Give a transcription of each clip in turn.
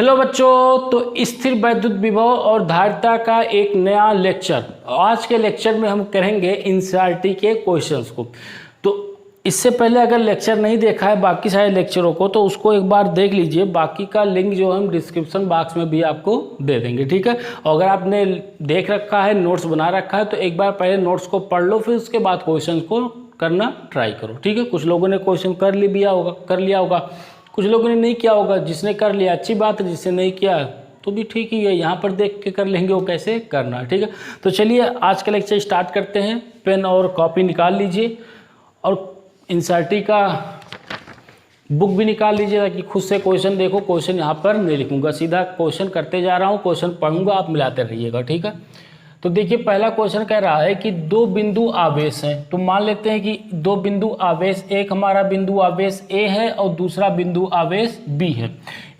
Hello बच्चों, तो स्थिर वैद्युत विभव और धारिता का एक नया लेक्चर। आज के लेक्चर में हम करेंगे एनसीईआरटी के क्वेश्चंस को। तो इससे पहले अगर लेक्चर नहीं देखा है बाकी सारे लेक्चरों को तो उसको एक बार देख लीजिए। बाकी का लिंक जो हम डिस्क्रिप्शन बॉक्स में भी आपको दे देंगे, ठीक है। और अगर आपने देख रखा है, नोट्स बना रखा है, तो एक बार पहले नोट्स को पढ़ लो, फिर उसके बाद क्वेश्चन को करना ट्राई करो, ठीक है। कुछ लोगों ने क्वेश्चन कर लिया होगा, कुछ लोगों ने नहीं किया होगा। जिसने कर लिया अच्छी बात है, जिसने नहीं किया तो भी ठीक ही है, यहाँ पर देख के कर लेंगे वो कैसे करना, ठीक है। तो चलिए आज का लेक्चर स्टार्ट करते हैं। पेन और कॉपी निकाल लीजिए और एनसीईआरटी का बुक भी निकाल लीजिए ताकि खुद से क्वेश्चन देखो। क्वेश्चन यहाँ पर नहीं लिखूंगा, सीधा क्वेश्चन करते जा रहा हूँ, क्वेश्चन पढ़ूंगा, आप मिलाते रहिएगा, ठीक है। तो देखिए पहला क्वेश्चन कह रहा है कि दो बिंदु आवेश हैं। तो मान लेते हैं कि दो बिंदु आवेश, एक हमारा बिंदु आवेश ए है और दूसरा बिंदु आवेश बी है।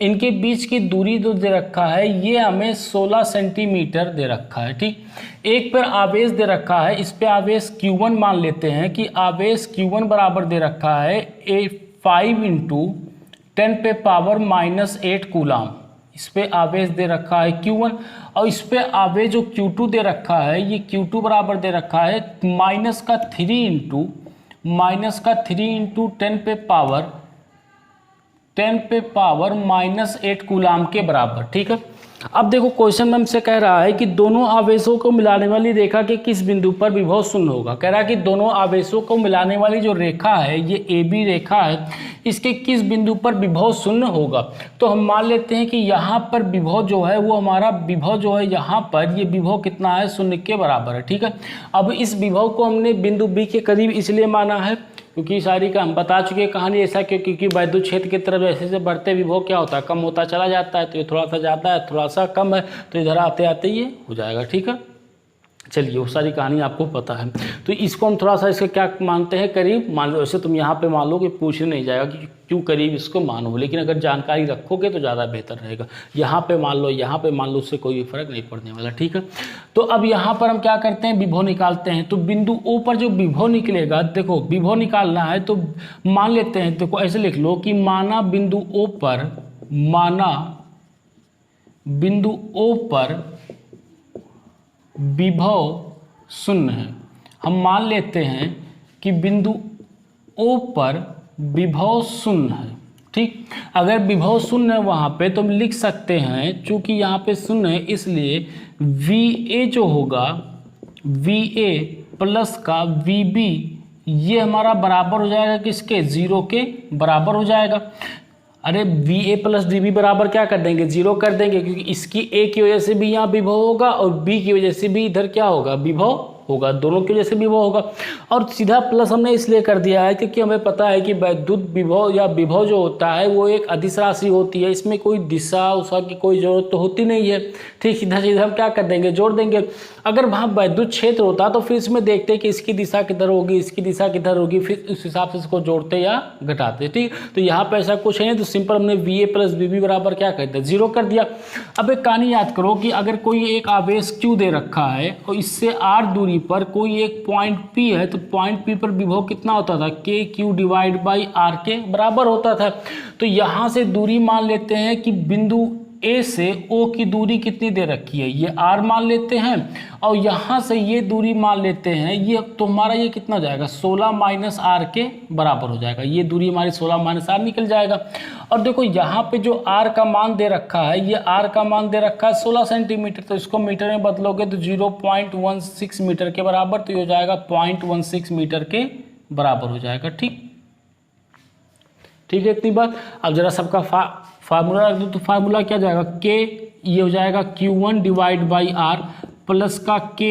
इनके बीच की दूरी जो दे रखा है ये हमें 16 सेंटीमीटर दे रखा है, ठीक। एक पर आवेश दे रखा है, इस पे आवेश Q1 मान लेते हैं कि आवेश Q1 बराबर दे रखा है 5 × 10⁻⁻8 कूलाम। इस पे आवेश दे रखा है Q1 और इस पे आवेश जो Q2 दे रखा है ये Q2 बराबर दे रखा है -3 × 10⁻⁻8 कूलाम के बराबर, ठीक है। अब देखो क्वेश्चन में हमसे कह रहा है कि दोनों आवेशों को मिलाने वाली रेखा के किस बिंदु पर विभव शून्य होगा। कह रहा है कि दोनों आवेशों को मिलाने वाली जो रेखा है ये AB रेखा है, इसके किस बिंदु पर विभव शून्य होगा। तो हम मान लेते हैं कि यहाँ पर विभव जो है वो हमारा विभव जो है यहाँ पर ये विभव कितना है, शून्य के बराबर है, ठीक है। अब इस विभव को हमने बिंदु B के करीब इसलिए माना है क्योंकि सारी का हम बता चुके हैं कहानी। ऐसा क्योंकि वैद्युत क्षेत्र की तरफ जैसे जैसे बढ़ते विभव क्या होता है, कम होता चला जाता है। तो ये थोड़ा सा ज़्यादा है, थोड़ा सा कम है, तो इधर आते आते ये हो जाएगा, ठीक है। चलिए वो सारी कहानी आपको पता है। तो इसको हम थोड़ा सा इसके क्या मानते हैं, करीब मान लो। ऐसे तुम यहाँ पे मान लो कि पूछने नहीं जाएगा कि क्यों करीब इसको मानो, लेकिन अगर जानकारी रखोगे तो ज़्यादा बेहतर रहेगा। यहाँ पे मान लो, यहाँ पे मान लो, उससे कोई भी फर्क नहीं पड़ने वाला, ठीक है। तो अब यहाँ पर हम क्या करते हैं, विभव निकालते हैं। तो बिंदु O पर जो विभव निकलेगा, देखो विभव निकालना है तो मान लेते हैं, देखो ऐसे लिख लो कि माना बिंदु O पर विभव शून्य है। हम मान लेते हैं कि बिंदु O पर विभव शून्य है, ठीक। अगर विभव शून्य है वहाँ पे तो हम लिख सकते हैं, चूंकि यहाँ पे शून्य है इसलिए VA जो होगा, VA प्लस का VB ये हमारा बराबर हो जाएगा किसके, 0 के बराबर हो जाएगा। अरे VA प्लस DB बराबर क्या कर देंगे, 0 कर देंगे, क्योंकि इसकी A की वजह से भी यहाँ विभव होगा और B की वजह से भी इधर क्या होगा, विभव होगा, दोनों की वजह से विभव होगा। और सीधा प्लस हमने इसलिए कर दिया है क्योंकि हमें पता है कि वैद्युत विभव या विभव जो होता है वो एक अदिश राशि होती है, इसमें कोई दिशा उषा की कोई जरूरत तो होती नहीं है, ठीक। सीधा सीधा हम क्या कर देंगे, जोड़ देंगे। अगर वहाँ वैद्युत क्षेत्र होता तो फिर इसमें देखते कि इसकी दिशा किधर होगी, इसकी दिशा किधर होगी, फिर उस हिसाब से इसको जोड़ते या घटाते, ठीक। तो यहाँ पर ऐसा कुछ है नहीं, तो सिंपल हमने VA प्लस BB बराबर क्या कर दिया, 0 कर दिया। अब एक कहानी याद करो कि अगर कोई एक आवेश Q दे रखा है और इससे R दूरी पर कोई एक पॉइंट P है, तो पॉइंट P पर विभव कितना होता था, KQ/R के बराबर होता था। तो यहाँ से दूरी मान लेते हैं कि बिंदु A से O की दूरी कितनी दे रखी है, ये R मान लेते हैं, और यहाँ से ये दूरी मान लेते हैं, ये तो हमारा ये कितना हो जाएगा, 16 - R के बराबर हो जाएगा। ये दूरी हमारी 16 - R निकल जाएगा। और देखो यहाँ पे जो R का मान दे रखा है, ये R का मान दे रखा है 16 सेंटीमीटर, तो इसको मीटर में बदलोगे तो 0.16 मीटर के बराबर, तो ये हो जाएगा 0.16 मीटर के बराबर हो जाएगा, ठीक। ठीक है, इतनी बात। अब जरा सबका फार्मूला रख दो, तो फार्मूला क्या जाएगा, K ये हो जाएगा Q1/R प्लस का K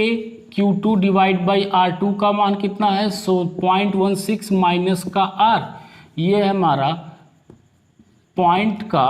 Q2/R2 का मान कितना है, 0.16 माइनस का R, ये है हमारा पॉइंट का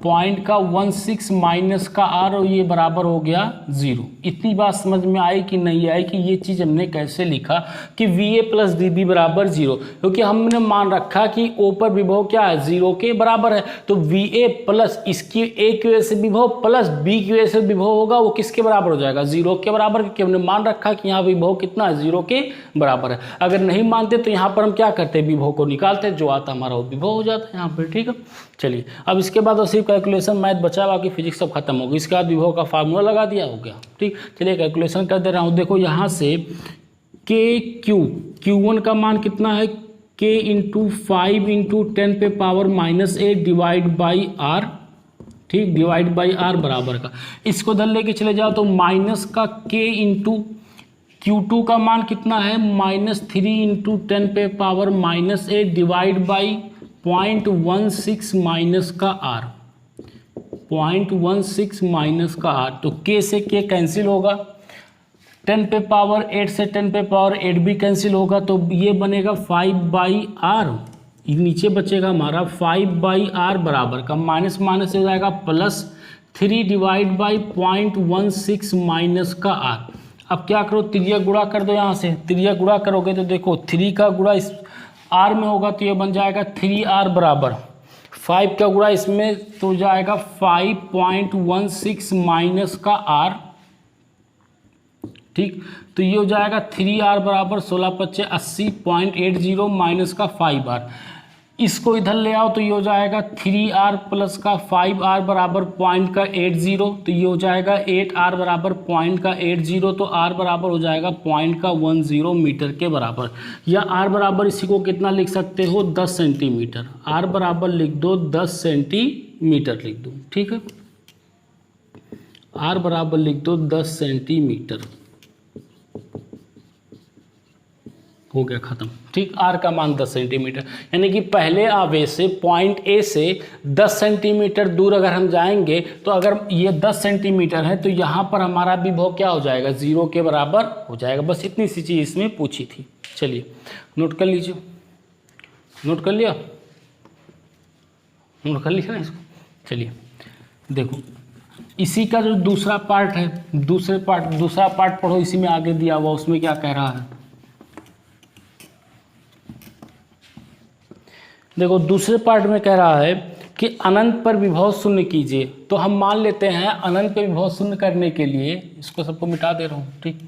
पॉइंट का 16 माइनस का आर और ये बराबर हो गया 0। इतनी बात समझ में आई कि नहीं आई कि ये चीज़ हमने कैसे लिखा कि VA प्लस DB बराबर 0, क्योंकि हमने मान रखा कि O पर विभव क्या है 0 के बराबर है। तो VA प्लस इसकी A की वजह से विभव प्लस B की वजह से विभव होगा वो किसके बराबर हो जाएगा 0 के बराबर, क्योंकि हमने मान रखा कि यहाँ विभव कितना है 0 के बराबर है। अगर नहीं मानते तो यहाँ पर हम क्या करते विभव को निकालते, जो आता हमारा वो विभव हो जाता है यहाँ पर। ठीक है, चलिए अब इसके बाद और सिर्फ कैलकुलेशन मैथ बचा, बाकी फिजिक्स सब खत्म हो गई। इसके बाद विभव का फार्मूला लगा दिया, हो गया। ठीक, चलिए कैलकुलेशन कर दे रहा हूँ। देखो यहाँ से Q1 का मान कितना है K इंटू 5 इंटू 10 पे पावर -8 डिवाइड बाई R। ठीक, डिवाइड बाई R बराबर का, इसको इधर लेके चले जाओ तो माइनस का K इंटू Q2 का मान कितना है -3 इंटू 10 पे पावर -8 डिवाइड बाई 0.16 माइनस का R, 0.16 माइनस का R। तो K से K कैंसिल होगा, 10 पे पावर 8 से 10 पे पावर 8 भी कैंसिल होगा, तो ये बनेगा 5/R। नीचे बचेगा हमारा 5/R बराबर का माइनस माइनस हो जाएगा +3 डिवाइड बाई 0.16 माइनस का R। अब क्या करो, त्रिज्या गुणा कर दो। यहाँ से त्रिज्या गुणा करोगे तो देखो 3 का गुणा इस R में होगा तो ये बन जाएगा 3R बराबर 5 का गुणा इसमें तो जाएगा 5.16 माइनस का R। ठीक, तो ये हो जाएगा 3R बराबर 16×5 80.80 माइनस का 5R। इसको इधर ले आओ तो ये हो जाएगा 3R प्लस का 5R बराबर 0.80, तो ये हो जाएगा 8R बराबर 0.80, तो R बराबर हो जाएगा 0.10 मीटर के बराबर। या R बराबर इसी को कितना लिख सकते हो 10 सेंटीमीटर। R बराबर लिख दो 10 सेंटीमीटर लिख दो। ठीक है, R बराबर लिख दो 10 सेंटीमीटर, हो गया खत्म। ठीक, R का मान 10 सेंटीमीटर, यानी कि पहले आवेश से पॉइंट A से 10 सेंटीमीटर दूर अगर हम जाएंगे तो अगर ये 10 सेंटीमीटर है तो यहाँ पर हमारा विभव क्या हो जाएगा 0 के बराबर हो जाएगा। बस इतनी सी चीज़ इसमें पूछी थी। चलिए नोट कर लीजिए, नोट कर लिया, नोट कर लिया ना इसको। चलिए देखो इसी का जो दूसरा पार्ट है, दूसरा पार्ट पढ़ो, इसी में आगे दिया हुआ उसमें क्या कह रहा है। देखो दूसरे पार्ट में कह रहा है कि अनंत पर विभव शून्य कीजिए। तो हम मान लेते हैं अनंत पे विभव शून्य करने के लिए, इसको सबको मिटा दे रहा हूँ। ठीक,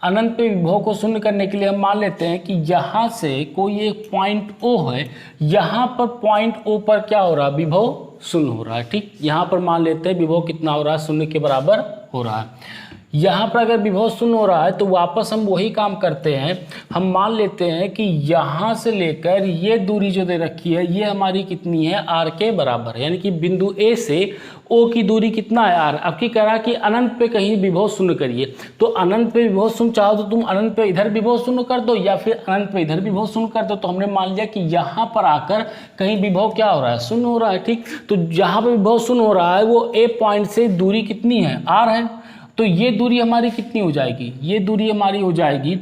अनंत पे विभव को शून्य करने के लिए हम मान लेते हैं कि यहाँ से कोई एक पॉइंट O है, यहाँ पर पॉइंट O पर क्या हो रहा है विभव शून्य हो रहा है। ठीक, यहाँ पर मान लेते हैं विभव कितना हो रहा है शून्य के बराबर हो रहा है। यहाँ पर अगर विभव शून्य हो रहा है तो वापस हम वही काम करते हैं, हम मान लेते हैं कि यहाँ से लेकर ये दूरी जो दे रखी है ये हमारी कितनी है R के बराबर है, यानी कि बिंदु A से O की दूरी कितना है R। अब की कह रहा कि अनंत पे कहीं विभव शून्य करिए, तो अनंत पे विभव शून्य चाहो तो तुम अनंत पे इधर विभव शून्य कर दो या फिर अनंत पे इधर विभव शून्य कर दो। तो हमने मान लिया कि यहाँ पर आकर कहीं विभव क्या हो रहा है शून्य हो रहा है। ठीक, तो जहाँ पर विभव शून्य हो रहा है वो A पॉइंट से दूरी कितनी है R है, तो ये दूरी हमारी कितनी हो जाएगी, ये दूरी हमारी हो जाएगी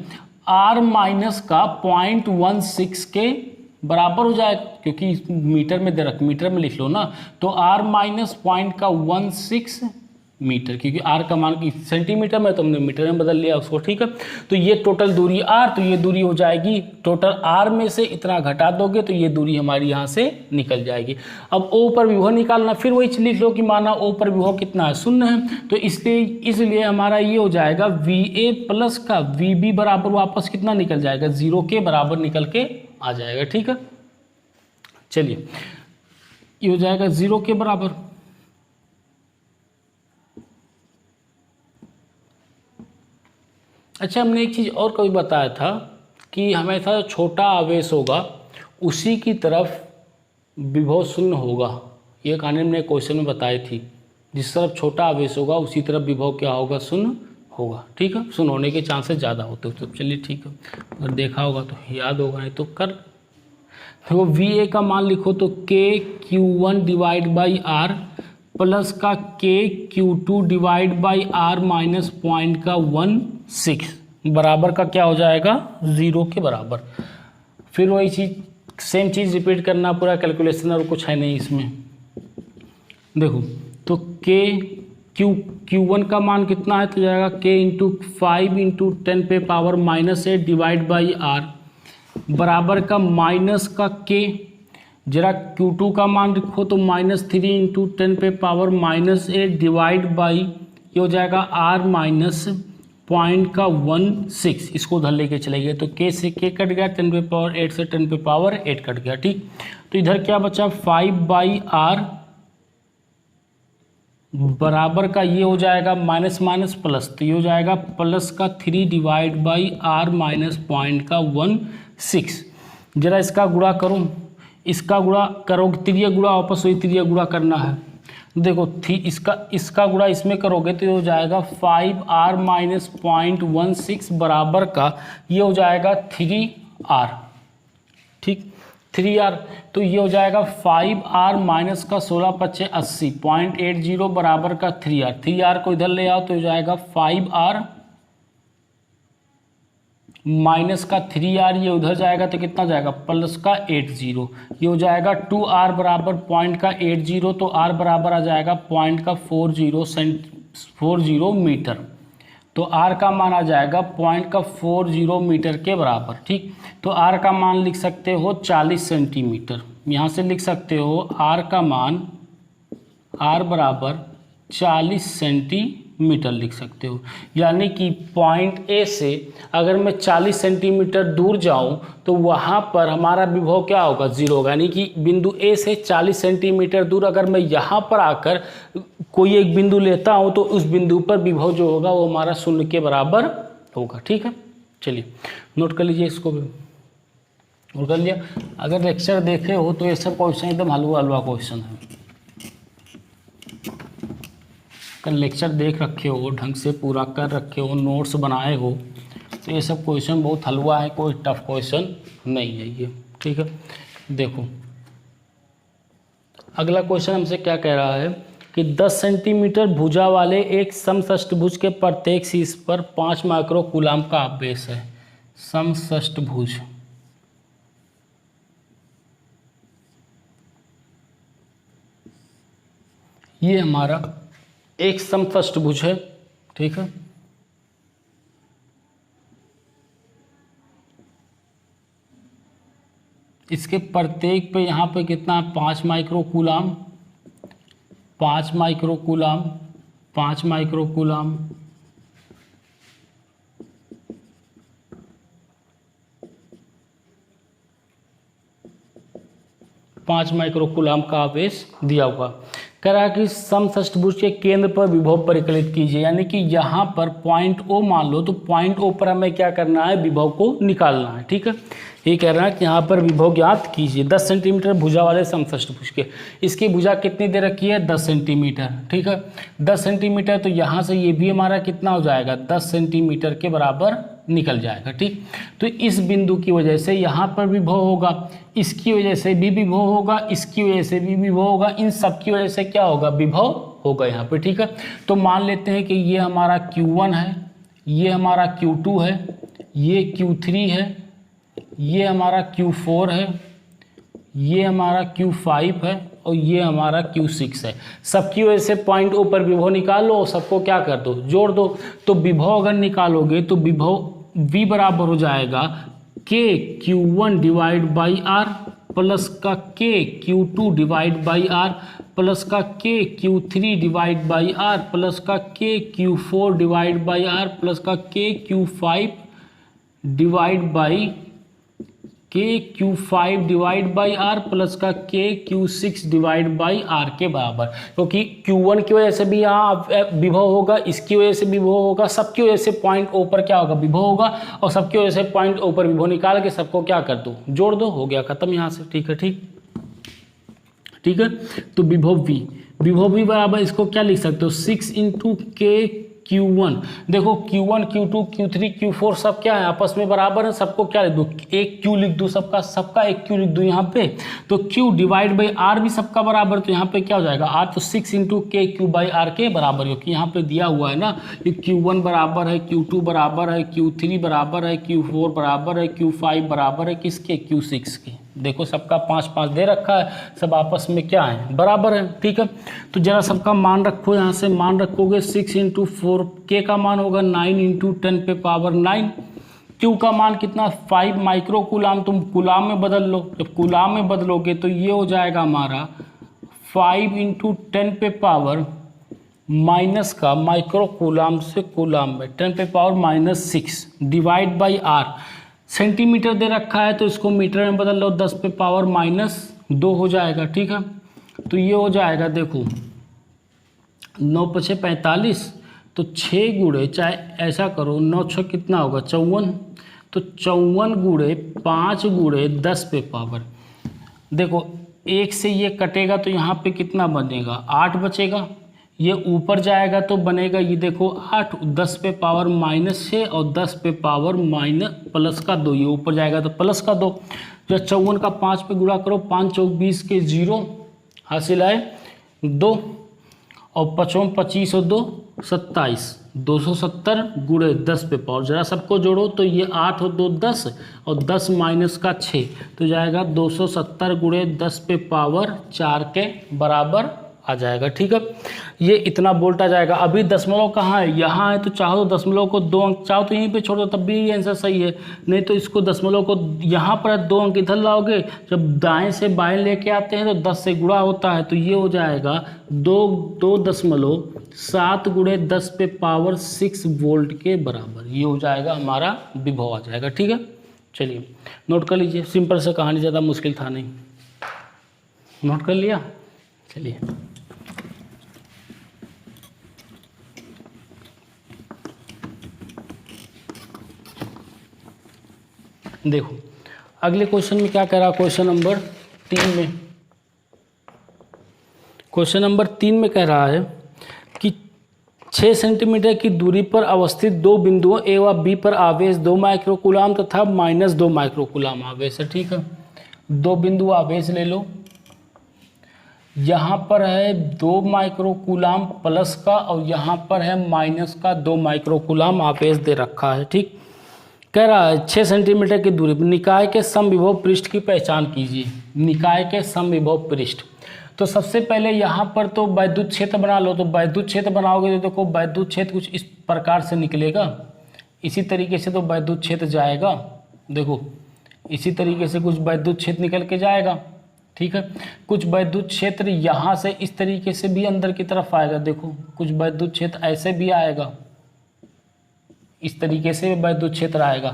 R माइनस का 0.16 के बराबर हो जाएगा, क्योंकि मीटर में दे रख मीटर में लिख लो ना, तो R माइनस 0.16 मीटर, क्योंकि R का मान की सेंटीमीटर में तो हमने मीटर में बदल लिया उसको। ठीक है, तो ये टोटल दूरी R, तो ये दूरी हो जाएगी टोटल R में से इतना घटा दोगे तो ये दूरी हमारी यहाँ से निकल जाएगी। अब O पर विभव निकालना, फिर वही लिख लो कि माना O पर विभव कितना है शून्य है, तो इसलिए हमारा ये हो जाएगा VA प्लस का VB बराबर वापस कितना निकल जाएगा 0 के बराबर निकल के आ जाएगा। ठीक है, चलिए ये हो जाएगा 0 के बराबर। अच्छा, हमने एक चीज़ और कभी बताया था कि हमेशा छोटा आवेश होगा उसी की तरफ विभव शून्य होगा। ये कहानी हमने क्वेश्चन में बताई थी, जिस तरफ छोटा आवेश होगा उसी तरफ विभव क्या होगा शून्य होगा। ठीक है, शून्य होने के चांसेस ज़्यादा होते हैं। तो चलिए ठीक है, अगर देखा होगा तो याद होगा, नहीं तो कर। देखो VA का मान लिखो तो KQ1 divide by R plus का KQ2 divide by R minus 0.16 बराबर का क्या हो जाएगा 0 के बराबर। फिर वही चीज़ सेम चीज़ रिपीट करना पूरा कैलकुलेशन, और कुछ है नहीं इसमें। देखो तो के Q1 का मान कितना है तो जाएगा K into 5 into 10⁻⁻8 divide by R बराबर का माइनस का K। जरा Q2 का मान लिखो तो -3 इंटू 10⁻⁻8 डिवाइड बाई ये हो जाएगा R माइनस 0.16। इसको उधर लेके चले गए तो K से K कट गया, 10⁻8 से 10⁻8 कट गया। ठीक, तो इधर क्या बचा 5/R बराबर का ये हो जाएगा माइनस माइनस प्लस, तो ये हो जाएगा प्लस का 3 डिवाइड बाई R माइनस 0.16। जरा इसका गुणा करो, इसका गुणा करोगे, त्रिय गुणा वापस वही त्रिय गुणा करना है। देखो इसका गुणा इसमें करोगे तो ये हो जाएगा 5R माइनस 0.16 बराबर का ये हो जाएगा 3R। ठीक, 3R तो ये हो जाएगा 5R माइनस का 16×5 80 0.80 बराबर का 3R। 3R को इधर ले आओ तो हो जाएगा 5R माइनस का 3R, ये उधर जाएगा तो कितना जाएगा प्लस का 80, ये हो जाएगा 2R बराबर 0.80, तो R बराबर आ जाएगा 0.40 मीटर। तो R का मान आ जाएगा 0.40 मीटर के बराबर। ठीक, तो R का मान लिख सकते हो 40 सेंटीमीटर। यहाँ से लिख सकते हो R का मान R बराबर 40 सेंटीमीटर लिख सकते हो। यानी कि पॉइंट ए से अगर मैं 40 सेंटीमीटर दूर जाऊं तो वहां पर हमारा विभव क्या होगा, 0 होगा। यानी कि बिंदु ए से 40 सेंटीमीटर दूर अगर मैं यहां पर आकर कोई एक बिंदु लेता हूं तो उस बिंदु पर विभव जो होगा वो हमारा 0 के बराबर होगा। ठीक है, चलिए नोट कर लीजिए, इसको भी नोट कर लिया। अगर लेक्चर देखे हो तो ये सब क्वेश्चन एकदम हलवा हलवा क्वेश्चन है। अगर लेक्चर देख रखे हो, ढंग से पूरा कर रखे हो, नोट्स बनाए हो तो ये सब क्वेश्चन बहुत हलवा है, कोई टफ क्वेश्चन नहीं है ये। ठीक है, देखो अगला क्वेश्चन हमसे क्या कह रहा है कि 10 सेंटीमीटर भुजा वाले एक समषष्टभुज के प्रत्येक शीर्ष पर 5 माइक्रो कूलाम का आवेश है। समषष्टभुज, ये हमारा एक समषष्टभुज है। ठीक है, इसके प्रत्येक पे यहाँ पे कितना 5 micro coulomb, 5 micro coulomb, 5 micro coulomb, 5 micro coulomb का आवेश दिया हुआ। कह रहा है कि समषष्टभुज के केंद्र पर विभव परिकलित कीजिए। यानी कि यहाँ पर पॉइंट ओ मान लो, तो पॉइंट ओ पर हमें क्या करना है, विभव को निकालना है। ठीक है, ये कह रहा है कि यहाँ पर विभव ज्ञात कीजिए 10 सेंटीमीटर भुजा वाले समषष्टभुज के। इसकी भुजा कितनी दे रखी है, 10 सेंटीमीटर। ठीक है, 10 सेंटीमीटर, तो यहाँ से ये भी हमारा कितना हो जाएगा, 10 सेंटीमीटर के बराबर निकल जाएगा। ठीक, तो इस बिंदु की वजह से यहाँ पर विभव होगा, इसकी वजह से भी विभव होगा, इसकी वजह से भी विभव होगा, इन सब की वजह से क्या होगा, विभव होगा यहाँ पे। ठीक है, तो मान लेते हैं कि ये हमारा Q1 है, ये हमारा Q2 है, ये Q3 है, ये हमारा Q4 है, ये हमारा Q5 है और ये हमारा Q6 है। सबकी वजह से पॉइंट ओ पर विभव निकालो, सबको क्या कर दो, जोड़ दो। तो विभव अगर निकालोगे तो विभव V बराबर हो जाएगा K Q1 divide by R plus का K Q2 divide by R plus का K Q3 divide by R plus का K Q4 divide by R plus का K Q5 divide by K Q5 divide by R plus का K Q6 divide by R के बराबर। क्योंकि Q1 की वजह से भी यहाँ विभव होगा, इसकी वजह से विभव होगा, सबकी वजह से पॉइंट ओ पर क्या होगा, विभव होगा, और सबकी वजह से पॉइंट ओ पर विभव निकाल के सबको क्या कर दो, जोड़ दो, हो गया खत्म यहाँ से। ठीक है, ठीक है, तो विभव V बराबर इसको क्या लिख सकते हो, 6 इंटू K Q1। देखो Q1 Q2 Q3 Q4 सब क्या है, आपस में बराबर है, सबको क्या लिख दूँ, एक Q लिख दूँ, सबका एक Q लिख दूँ यहाँ पे। तो Q डिवाइड बाई R भी सबका बराबर, तो यहाँ पे क्या हो जाएगा R, तो 6 into K Q by R के बराबर, क्योंकि यहाँ पे दिया हुआ है ना कि Q1 बराबर है, Q2 बराबर है, Q3 बराबर है, Q4 बराबर है, Q5 बराबर है किसके, Q6 के। देखो सबका 5-5 दे रखा है, सब आपस में क्या है, बराबर है। ठीक है, तो जरा सबका मान रखो, यहाँ से मान रखोगे 6 × 4, के का मान होगा 9 × 10 पे पावर 9, क्यू का मान कितना 5 माइक्रो कूलाम, तुम कूलाम में बदल लो, जब कूलाम में बदलोगे तो ये हो जाएगा हमारा 5 × 10 पे पावर माइनस का माइक्रो कूलाम से कूलाम में 10 पे power -6 divide by R, centimetre दे रखा है तो इसको मीटर में बदल लो, 10 पे पावर -2 हो जाएगा। ठीक है, तो ये हो जाएगा, देखो 9 × 5 = 45, तो 6 गुणे, चाहे ऐसा करो 9 × 6 कितना होगा 54, तो 54 गुणे 5 गुणे 10 पे पावर, देखो 1 से ये कटेगा तो यहाँ पे कितना बनेगा 8 बचेगा, ये ऊपर जाएगा तो बनेगा ये देखो 8, 10 पे पावर -6 और 10 पे पावर +2, ये ऊपर जाएगा तो +2, जब 54 का 5 पे गुणा करो, 5 × 4 = 20 के 0 हासिल आए 2, और 55 25 और 2 27, 270 गुणे 10 पे पावर, जरा सबको जोड़ो तो ये 8 और 2 10, और 10 माइनस का 6 तो जाएगा 270 गुणे 10 पे पावर 4 के बराबर आ जाएगा। ठीक है, ये इतना वोल्ट आ जाएगा। अभी दशमलव कहाँ है, यहाँ है, तो चाहो तो दशमलव को 2 अंक चाहो तो यहीं पे छोड़ दो तब भी आंसर सही है, नहीं तो इसको दशमलव को यहाँ पर 2 अंक इधर लाओगे, जब दाएं से बाएं लेके आते हैं तो 10 से गुणा होता है, तो ये हो जाएगा 2.7 गुणे 10 पे पावर 6 वोल्ट के बराबर, ये हो जाएगा हमारा विभव आ जाएगा। ठीक है, चलिए नोट कर लीजिए, सिंपल से कहानी, ज़्यादा मुश्किल था नहीं, नोट कर लिया। चलिए देखो अगले क्वेश्चन में क्या कह रहा, क्वेश्चन नंबर 3 में कह रहा है कि 6 सेंटीमीटर की दूरी पर अवस्थित 2 बिंदुओं ए व बी पर आवेश 2 माइक्रो कूलाम तथा -2 माइक्रो कूलाम आवेश है। ठीक है, 2 बिंदु आवेश ले लो, यहाँ पर है 2 माइक्रो कूलाम प्लस का और यहाँ पर है माइनस का 2 माइक्रो कूलाम आवेश दे रखा है। ठीक, कह रहा है 6 सेंटीमीटर की दूरी पर निकाय के समविभव पृष्ठ की पहचान कीजिए। निकाय के समविभव पृष्ठ, तो सबसे पहले यहाँ पर तो वैद्युत क्षेत्र बना लो, तो वैद्युत क्षेत्र बनाओगे तो देखो वैद्युत क्षेत्र कुछ इस प्रकार से निकलेगा, इसी तरीके से तो वैद्युत क्षेत्र जाएगा, देखो इसी तरीके से कुछ वैद्युत क्षेत्र निकल के जाएगा। ठीक है, कुछ वैद्युत क्षेत्र यहाँ से इस तरीके से भी अंदर की तरफ आएगा, देखो कुछ वैद्युत क्षेत्र ऐसे भी आएगा, इस तरीके से वैद्युत क्षेत्र आएगा,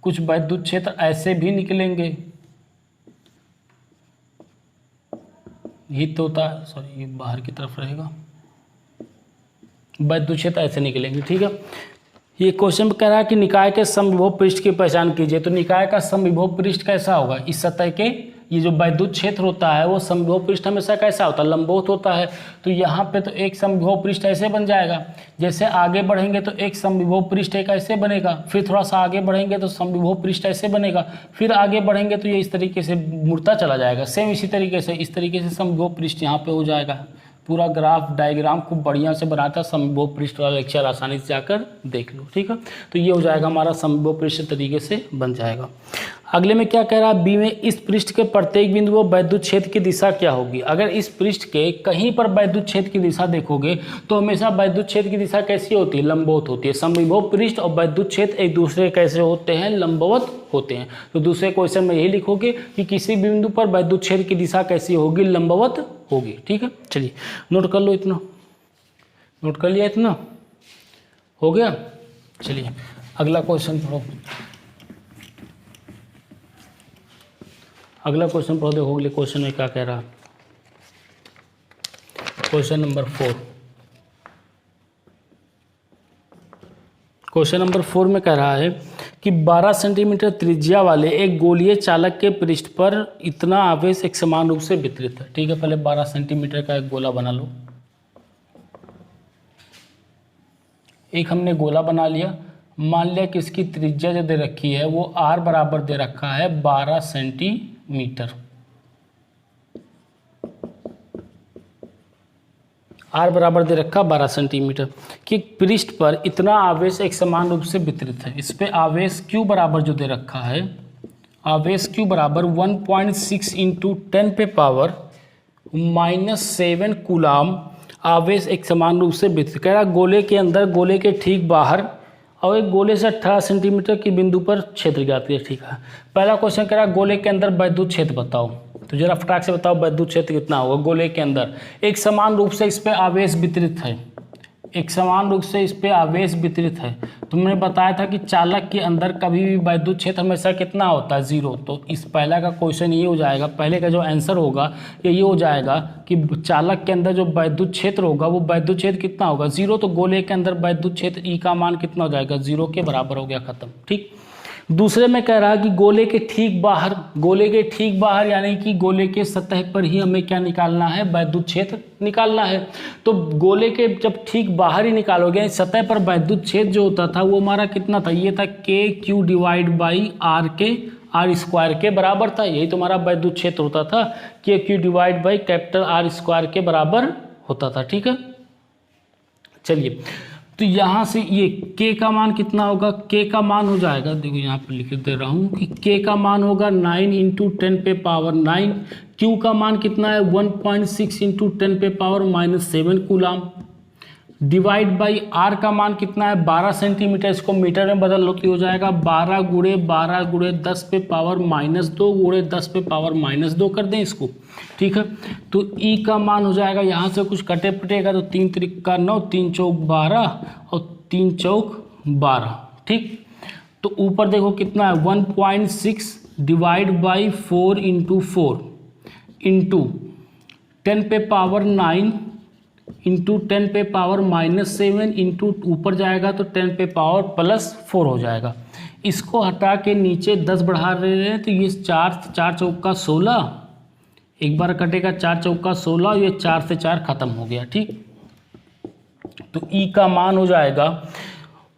कुछ वैद्युत क्षेत्र ऐसे भी निकलेंगे, हित होता है, सॉरी ये बाहर की तरफ रहेगा, वैद्युत क्षेत्र ऐसे निकलेंगे। ठीक है, ये क्वेश्चन कह रहा है कि निकाय के समविभव पृष्ठ की पहचान कीजिए, तो निकाय का समविभव पृष्ठ कैसा होगा, इस सतह के ये जो वैद्युत क्षेत्र होता है वो समविभव पृष्ठ हमेशा कैसा होता है, लंबवत होता है, तो यहाँ पे तो एक समविभव पृष्ठ ऐसे बन जाएगा, जैसे आगे बढ़ेंगे तो एक समविभव पृष्ठ एक ऐसे बनेगा, फिर थोड़ा सा आगे बढ़ेंगे तो समविभव पृष्ठ ऐसे बनेगा, फिर आगे बढ़ेंगे तो ये इस तरीके से मुड़ता चला जाएगा, सेम इसी तरीके से इस तरीके से समविभव पृष्ठ यहाँ पे हो जाएगा। पूरा ग्राफ डायग्राम खूब बढ़िया से बनाता है, समविभव पृष्ठ वाला लेक्चर आसानी से जाकर देख लो। ठीक है, तो ये हो जाएगा हमारा समविभव पृष्ठ तरीके से बन जाएगा। अगले में क्या कह रहा है, बी में इस पृष्ठ के प्रत्येक बिंदु पर वैद्युत क्षेत्र की दिशा क्या होगी। अगर इस पृष्ठ के कहीं पर वैद्युत क्षेत्र की दिशा देखोगे तो हमेशा वैद्युत क्षेत्र की दिशा कैसी होती है, लंबवत होती है। समविभव पृष्ठ और वैद्युत क्षेत्र एक दूसरे कैसे होते हैं, लंबवत होते हैं। तो दूसरे क्वेश्चन में यही लिखोगे कि किसी बिंदु पर वैद्युत क्षेत्र की दिशा कैसी होगी, लंबवत होगी। ठीक है, चलिए नोट कर लो, इतना नोट कर लिया, इतना हो गया। चलिए अगला क्वेश्चन पढ़ो, अगला क्वेश्चन पढ़ो, देखो अगले क्वेश्चन में क्या कह रहा है। क्वेश्चन नंबर 4, क्वेश्चन नंबर 4 में कह रहा है कि 12 सेंटीमीटर त्रिज्या वाले एक गोलीय चालक के पृष्ठ पर इतना आवेश एक समान रूप से वितरित है। ठीक है, पहले 12 सेंटीमीटर का एक गोला बना लो। एक हमने गोला बना लिया, मान लिया कि इसकी त्रिज्या जो दे रखी है वो r बराबर दे रखा है 12 सेंटीमीटर। r बराबर दे रखा 12 सेंटीमीटर कि पृष्ठ पर इतना आवेश एक समान रूप से वितरित है। इस पे आवेश q बराबर जो दे रखा है, आवेश Q बराबर 1.6 इंटू 10 पे पावर -7 कूलाम आवेश एक समान रूप से वितरित। कह रहा गोले के अंदर, गोले के ठीक बाहर और एक गोले से 18 सेंटीमीटर की बिंदु पर क्षेत्र ज्ञात है। ठीक है, पहला क्वेश्चन कह रहा गोले के अंदर वैद्युत क्षेत्र बताओ। तो जरा फटाक से बताओ वैद्युत क्षेत्र कितना होगा गोले के अंदर। एक समान रूप से इस पे आवेश वितरित है, एक समान रूप से इस पे आवेश वितरित है। तुमने बताया था कि चालक के अंदर कभी भी वैद्युत क्षेत्र हमेशा कितना होता है, 0। तो इस पहला का क्वेश्चन ये हो जाएगा, पहले का जो आंसर होगा ये हो जाएगा कि चालक के अंदर जो वैद्युत क्षेत्र होगा वो वैद्युत क्षेत्र कितना होगा, 0। तो गोले के अंदर वैद्युत क्षेत्र ई का मान कितना हो जाएगा, 0 के बराबर हो गया, खत्म। ठीक, दूसरे में कह रहा है कि गोले के ठीक बाहर, गोले के ठीक बाहर यानी कि गोले के सतह पर ही हमें क्या निकालना है, वैद्युत क्षेत्र निकालना है। तो गोले के जब ठीक बाहर ही निकालोगे, सतह पर वैद्युत क्षेत्र जो होता था वो हमारा कितना था, ये था KQ divide by R square के बराबर था। यही तुम्हारा वैद्युत क्षेत्र होता था, KQ divide by capital R square के बराबर होता था। ठीक है, चलिए तो यहाँ से ये K का मान कितना होगा, K का मान हो जाएगा, देखो यहाँ पर लिख दे रहा हूँ कि K का मान होगा 9 इंटू 10 पे पावर 9। Q का मान कितना है 1.6 इंटू 10 पे power -7 coulomb divide by R का मान कितना है 12 सेंटीमीटर। इसको मीटर में बदल लो तो हो जाएगा 12 गुणे 12 गुणे 10 पे पावर -2 गुणे 10 पे पावर -2 कर दें इसको। ठीक है, तो E का मान हो जाएगा, यहाँ से कुछ कटे पटेगा तो 3 त्रिका 9, 3 चौक 12 और 3 चौक 12। ठीक, तो ऊपर देखो कितना है 1.6 डिवाइड बाई 4 इंटू 4 इंटू 10 पे पावर 9 इंटू 10 पे पावर -7 इंटू ऊपर जाएगा तो 10 पे पावर +4 हो जाएगा। इसको हटा के नीचे 10 बढ़ा रहे हैं तो ये 4 चौका 16, एक बार कटेगा 4 चौका 16, ये 4 से 4 खत्म हो गया। ठीक, तो E का मान हो जाएगा,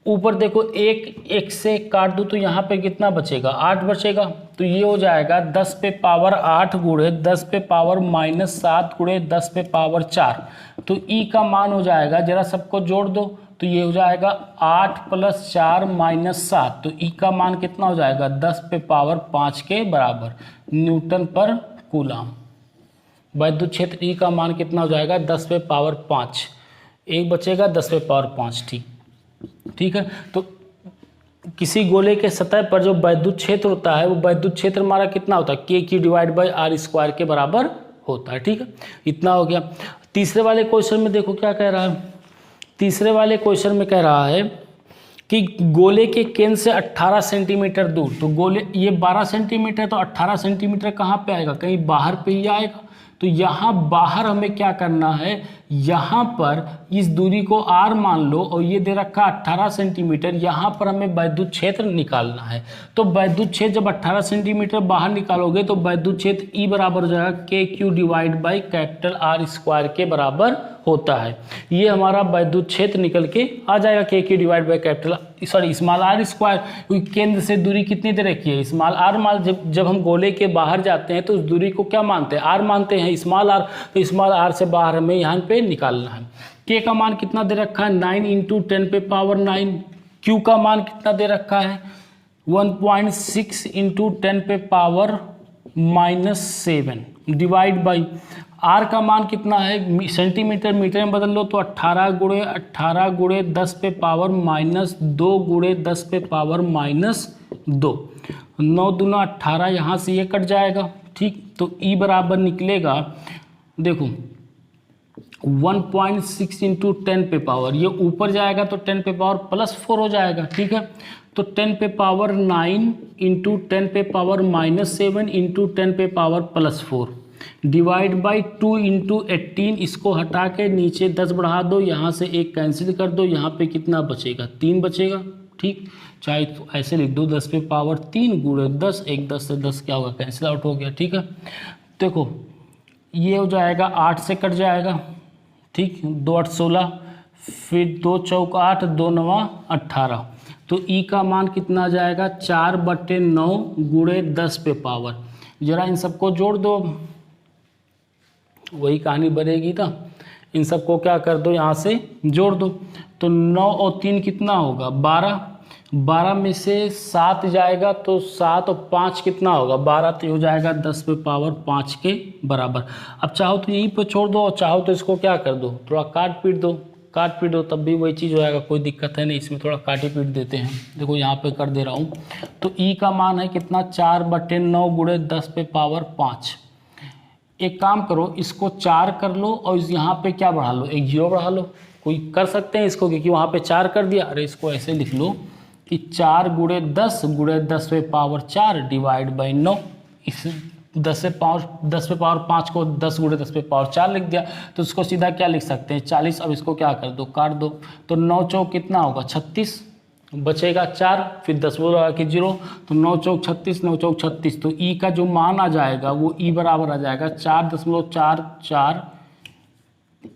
ऊपर देखो एक से काट दूँ तो यहाँ पे कितना बचेगा, 8 बचेगा। तो ये हो जाएगा 10 पे पावर 8 गुणे 10 पे पावर -7 गुणे 10 पे पावर 4। तो E का मान हो जाएगा, जरा सबको जोड़ दो तो ये हो जाएगा 8 + 4 -7। तो E का मान कितना हो जाएगा 10 पे पावर 5 के बराबर न्यूटन पर कूलाम। वैद्युत क्षेत्र E का मान कितना हो जाएगा 10 पे पावर 5, एक बचेगा 10 पे पावर 5। ठीक है, तो किसी गोले के सतह पर जो वैद्युत क्षेत्र होता है वो वैद्युत क्षेत्र हमारा कितना होता है, KQ divide by R square के बराबर होता है। ठीक है, इतना हो गया। तीसरे वाले क्वेश्चन में देखो क्या कह रहा है, तीसरे वाले क्वेश्चन में कह रहा है कि गोले के केंद्र से 18 सेंटीमीटर दूर, तो गोले ये 12 सेंटीमीटर, तो 18 सेंटीमीटर कहाँ पे आएगा, कहीं बाहर पे ही आएगा। तो यहाँ बाहर हमें क्या करना है, यहाँ पर इस दूरी को R मान लो और ये दे रखा 18 सेंटीमीटर, यहाँ पर हमें वैद्युत क्षेत्र निकालना है। तो वैद्युत क्षेत्र जब 18 सेंटीमीटर बाहर निकालोगे तो वैद्युत क्षेत्र E बराबर हो जाएगा KQ divide by capital R square के बराबर होता है। ये हमारा वैद्युत क्षेत्र निकल के आ जाएगा KQ divide by capital small R square, क्योंकि केंद्र से दूरी कितनी दे रखी है, स्मॉल R मान। जब हम गोले के बाहर जाते हैं तो उस दूरी को क्या मानते हैं, R मानते हैं, स्मॉल R। तो स्मॉल R से बाहर हमें यहाँ पे निकालना है। K का मान कितना दे रखा है 9 इंटू 10 पे पावर 9। Q का मान कितना दे रखा है 1.6 इंटू 10 पे पावर -7 डिवाइड बाई R का मान कितना है, सेंटीमीटर मीटर में बदल लो तो 18 गुणे 10 पे पावर -2 गुणे 10 पे पावर -2, 9 दूना 18, यहाँ से ये कट जाएगा। ठीक, तो E बराबर निकलेगा, देखो 1.6 इंटू 10 पे पावर, ये ऊपर जाएगा तो 10 पे पावर +4 हो जाएगा। ठीक है, तो 10 पे पावर 9 इंटू 10 पे पावर -7 इंटू 10 पे पावर +4 डिवाइड बाई 2 इंटू 18। इसको हटा के नीचे 10 बढ़ा दो, यहाँ से एक कैंसिल कर दो, यहाँ पे कितना बचेगा 3 बचेगा। ठीक, चाहे तो ऐसे लिख दो 10 पे पावर 3 गुणे 10, एक 10 से 10 क्या होगा, कैंसिल आउट हो गया। ठीक है, देखो ये हो जाएगा 8 से कट जाएगा। ठीक, 2 8 16, फिर 2 चौक 8, 2 9 18। तो E का मान कितना आ जाएगा 4/9 गुणे 10 पे पावर, जरा इन सबको जोड़ दो, वही कहानी बनेगी ना। इन सबको क्या कर दो, यहाँ से जोड़ दो, तो 9 और 3 कितना होगा 12, 12 में से 7 जाएगा तो 7 और 5 कितना होगा 12, तो हो जाएगा 10 पे पावर 5 के बराबर। अब चाहो तो यहीं पे छोड़ दो और चाहो तो इसको क्या कर दो, थोड़ा काट पीट दो तब भी वही चीज़ हो जाएगा, कोई दिक्कत है नहीं। इसमें थोड़ा काटी पीट देते हैं, देखो यहाँ पे कर दे रहा हूँ। तो ई का मान है कितना 4/9 गुणे 10 पे पावर 5। एक काम करो, इसको 4 कर लो और यहाँ पे क्या बढ़ा लो, एक 0 बढ़ा लो। कोई कर सकते हैं इसको, क्योंकि वहाँ पे 4 कर दिया। अरे इसको ऐसे लिख लो कि 4 गुणे 10 पे पावर 4 डिवाइड बाई 9। इस 10 पे पावर 5 को 10 गुणे 10 पे पावर 4 लिख दिया, तो उसको सीधा क्या लिख सकते हैं 40। अब इसको क्या कर दो, काट दो। तो 9 चौक कितना होगा 36, बचेगा 4, फिर 10 बोला कि 0, तो 9 चौक 36, 9 चौक 36। तो ई का जो मान आ जाएगा वो ई बराबर आ जाएगा 4.44,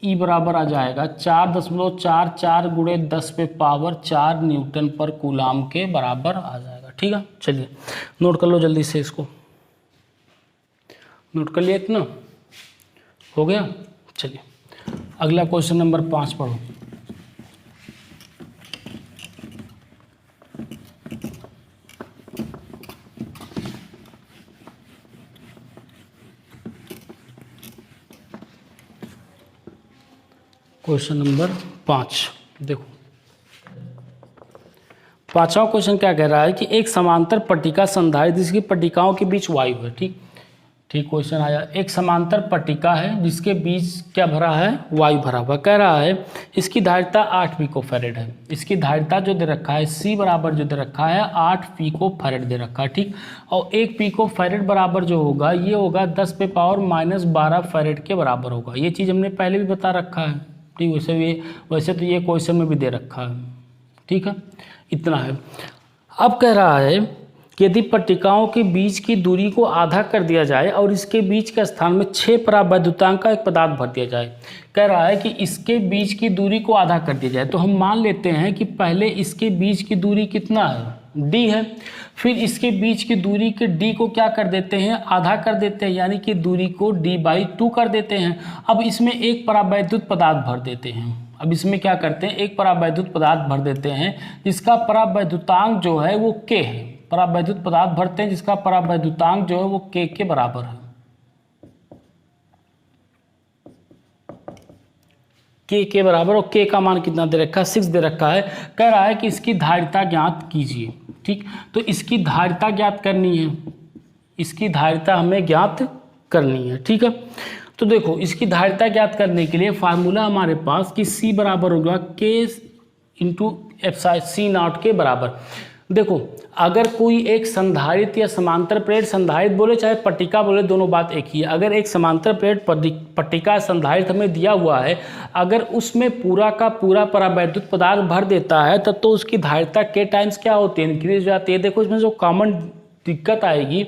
ई बराबर आ जाएगा 4.44 गुणे 10 पे पावर 4 न्यूटन पर कूलाम के बराबर आ जाएगा। ठीक है, चलिए नोट कर लो जल्दी से, इसको नोट कर लिया, इतना हो गया। चलिए अगला क्वेश्चन नंबर 5 पढ़ो। क्वेश्चन नंबर 5 देखो, पांचवा क्वेश्चन क्या कह रहा है कि एक समांतर पट्टिका संधारित्र जिसकी पट्टिकाओं के बीच वायु है। ठीक क्वेश्चन आया। एक समांतर पट्टिका है जिसके बीच क्या भरा है, वायु भरा हुआ। कह रहा है इसकी धारिता 8 पिकोफैरेड है। इसकी धारिता जो दे रखा है C बराबर जो दे रखा है 8 पिकोफैरेड दे रखा है। ठीक, और 1 पिकोफैरेड बराबर जो होगा ये होगा 10 पे पावर -12 फैरेड के बराबर होगा। ये चीज़ हमने पहले भी बता रखा है। ठीक, वैसे तो ये क्वेश्चन में भी दे रखा है। ठीक है, इतना है। अब कह रहा है कि यदि पट्टिकाओं के बीच की दूरी को आधा कर दिया जाए और इसके बीच के स्थान में 6 परावैद्युतांक का एक पदार्थ भर दिया जाए। कह रहा है कि इसके बीच की दूरी को आधा कर दिया जाए, तो हम मान लेते हैं कि पहले इसके बीच की दूरी कितना है d है, फिर इसके बीच की दूरी के d को क्या कर देते हैं, आधा कर देते हैं, यानी कि दूरी को d/2 कर देते हैं। अब इसमें एक परावैद्युत पदार्थ भर देते हैं। अब इसमें क्या करते हैं, एक परावैद्युत पदार्थ भर देते हैं जिसका परावैद्युतांक जो है वो k है। परावैद्युत पदार्थ भरते हैं जिसका परावैद्युतांक जो है वो k के बराबर है। k के बराबर, और k का मान कितना दे रखा है 6 दे रखा है। कह रहा है कि इसकी धारिता ज्ञात कीजिए। ठीक, तो इसकी धारिता ज्ञात करनी है, इसकी धारिता हमें ज्ञात करनी है। ठीक है, तो देखो इसकी धारिता ज्ञात करने के लिए फार्मूला हमारे पास कि C बराबर होगा K इंटू C0 के बराबर। देखो अगर कोई एक संधारित्र या समांतर प्लेट, संधारित्र बोले चाहे पट्टिका बोले दोनों बात एक ही है। अगर एक समांतर प्लेट पट्टिका संधारित्र हमें दिया हुआ है, अगर उसमें पूरा का पूरा परावैद्युत पदार्थ भर देता है तब तो उसकी धारिता K टाइम्स क्या होती है, इंक्रीज हो जाती है। देखो इसमें जो कॉमन दिक्कत आएगी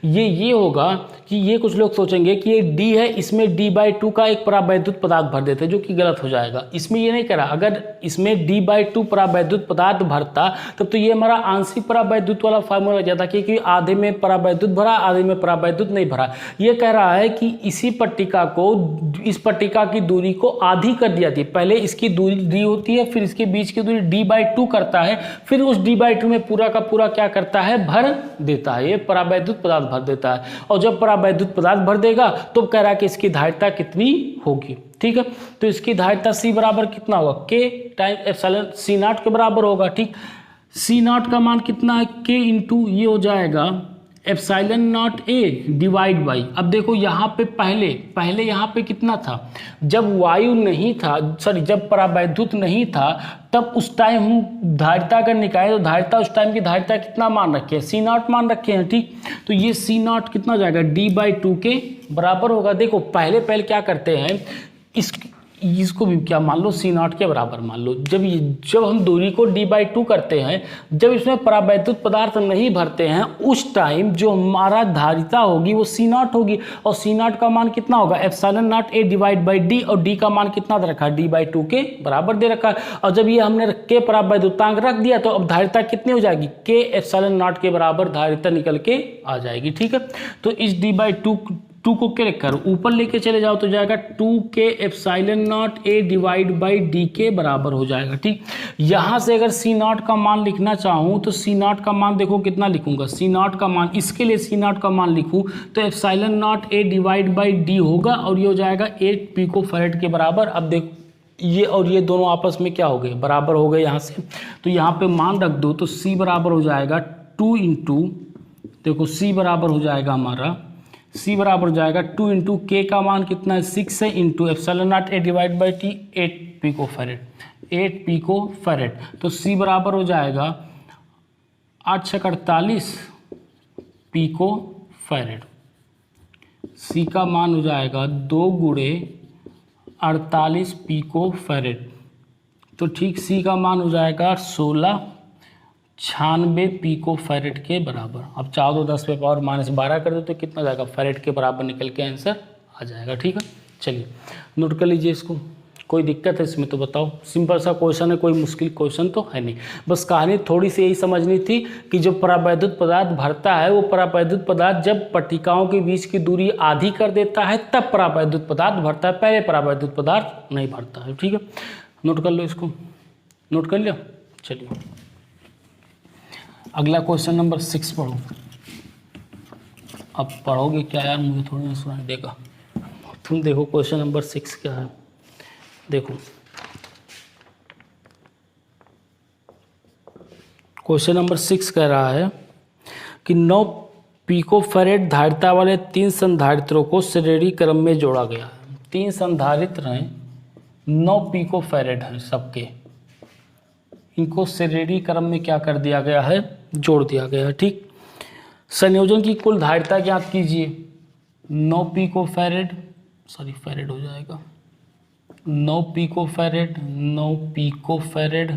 ये होगा कि ये कुछ लोग सोचेंगे कि ये D है, इसमें D/2 का एक परावैद्युत पदार्थ भर देते हैं, जो कि गलत हो जाएगा। इसमें ये नहीं करा, अगर इसमें D/2 परावैद्युत पदार्थ भरता तब तो ये हमारा आंशिक परावैद्युत वाला फार्मूला लग जाता, क्योंकि आधे में परावैद्युत भरा आधे में परावैद्युत नहीं भरा। ये कह रहा है कि इसी पट्टिका को, इस पट्टिका की दूरी को आधी कर दिया थी। पहले इसकी दूरी D होती है, फिर इसके बीच की दूरी D/2 करता है, फिर उस D/2 में पूरा का पूरा क्या करता है, भर देता है, ये परावैद्युत पदार्थ भर देता है। और जब परावैद्युत पदार्थ भर देगा तो कह रहा है कि इसकी धारिता कितनी होगी। ठीक है, तो इसकी धारिता C बराबर कितना होगा, K टाइम एप्सिलॉन C0 के बराबर होगा। ठीक, C0 का मान कितना है, K इंटू ये हो जाएगा ε0 A डिवाइड बाई। अब देखो यहाँ पे पहले यहाँ पे कितना था, जब वायु नहीं था, सॉरी जब परावैद्युत नहीं था तब उस टाइम हम धारिता अगर निकाले तो धारिता उस टाइम की धारिता कितना मान रखे हैं, C0 मान रखे हैं। ठीक, तो ये C0 कितना जाएगा, D/2 के बराबर होगा। देखो पहले क्या करते हैं, इसको भी क्या मान लो C0 के बराबर मान लो। जब हम दूरी को D/2 करते हैं, जब इसमें परावैद्युत पदार्थ नहीं भरते हैं, उस टाइम जो हमारा धारिता होगी वो C0 होगी। और C0 का मान कितना होगा, ε0 A डिवाइड बाई D, और D का मान कितना दे रखा है, D/2 के बराबर दे रखा है। और जब ये हमने K परावैद्युतांक रख दिया तो अब धारिता कितनी हो जाएगी, K ε0 के बराबर धारिता निकल के आ जाएगी। ठीक है, तो इस D/2 2 को क्या करो ऊपर लेके चले जाओ तो जाएगा 2k epsilon not a divide by D के बराबर हो जाएगा। ठीक, यहाँ से अगर सी नॉट का मान लिखना चाहूँ तो सी नॉट का मान देखो कितना लिखूंगा, सी नॉट का मान, इसके लिए सी नॉट का मान लिखूँ तो epsilon not a divide by D होगा और ये हो जाएगा 8 पिकोफैरेड के बराबर। अब देखो ये और ये दोनों आपस में क्या हो गए, बराबर हो गए यहाँ से, तो यहाँ पे मान रख दो तो C बराबर हो जाएगा 2 इंटू, देखो C बराबर हो जाएगा हमारा, C बराबर हो जाएगा 2 इंटू के का मान कितना है 6 है into epsilon not a divide by T 8 picofarad, 8 picofarad. तो C बराबर हो जाएगा 8 छक 48 पिकोफैरेड। C का मान हो जाएगा 2 गुणे 48 पिकोफैरेड। तो ठीक C का मान हो जाएगा 96 पिकोफैरेड के बराबर। अब चाहो तो 10 पे पावर -12 कर दो तो कितना जाएगा, फैरेड के बराबर निकल के आंसर आ जाएगा। ठीक है, चलिए नोट कर लीजिए इसको। कोई दिक्कत है इसमें तो बताओ, सिंपल सा क्वेश्चन है, कोई मुश्किल क्वेश्चन तो है नहीं। बस कहानी थोड़ी सी यही समझनी थी कि जो परावैद्युत पदार्थ भरता है वो परावैद्युत पदार्थ जब पट्टिकाओं के बीच की दूरी आधी कर देता है तब परावैद्युत पदार्थ भरता है, पहले परावैद्युत पदार्थ नहीं भरता है। ठीक है, नोट कर लो इसको, नोट कर लिया। चलिए अगला क्वेश्चन नंबर 6 पढ़ो। अब पढ़ोगे क्या यार, मुझे थोड़ी ना सुनाई देगा। तुम देखो क्वेश्चन नंबर 6 क्या है, देखो क्वेश्चन नंबर 6 कह रहा है कि 9 पिकोफैरेड धारिता वाले 3 संधारित्रों को श्रेणी क्रम में जोड़ा गया है। 3 संधारित्र हैं, 9 पिकोफैरेड हैं सबके, इनको श्रेणी क्रम में क्या कर दिया गया है, जोड़ दिया गया है। ठीक, संयोजन की कुल धारिता ज्ञात कीजिए। 9 पिकोफैरेड, सॉरी फैरेड हो जाएगा, 9 पिकोफैरेड, 9 पिकोफैरेड,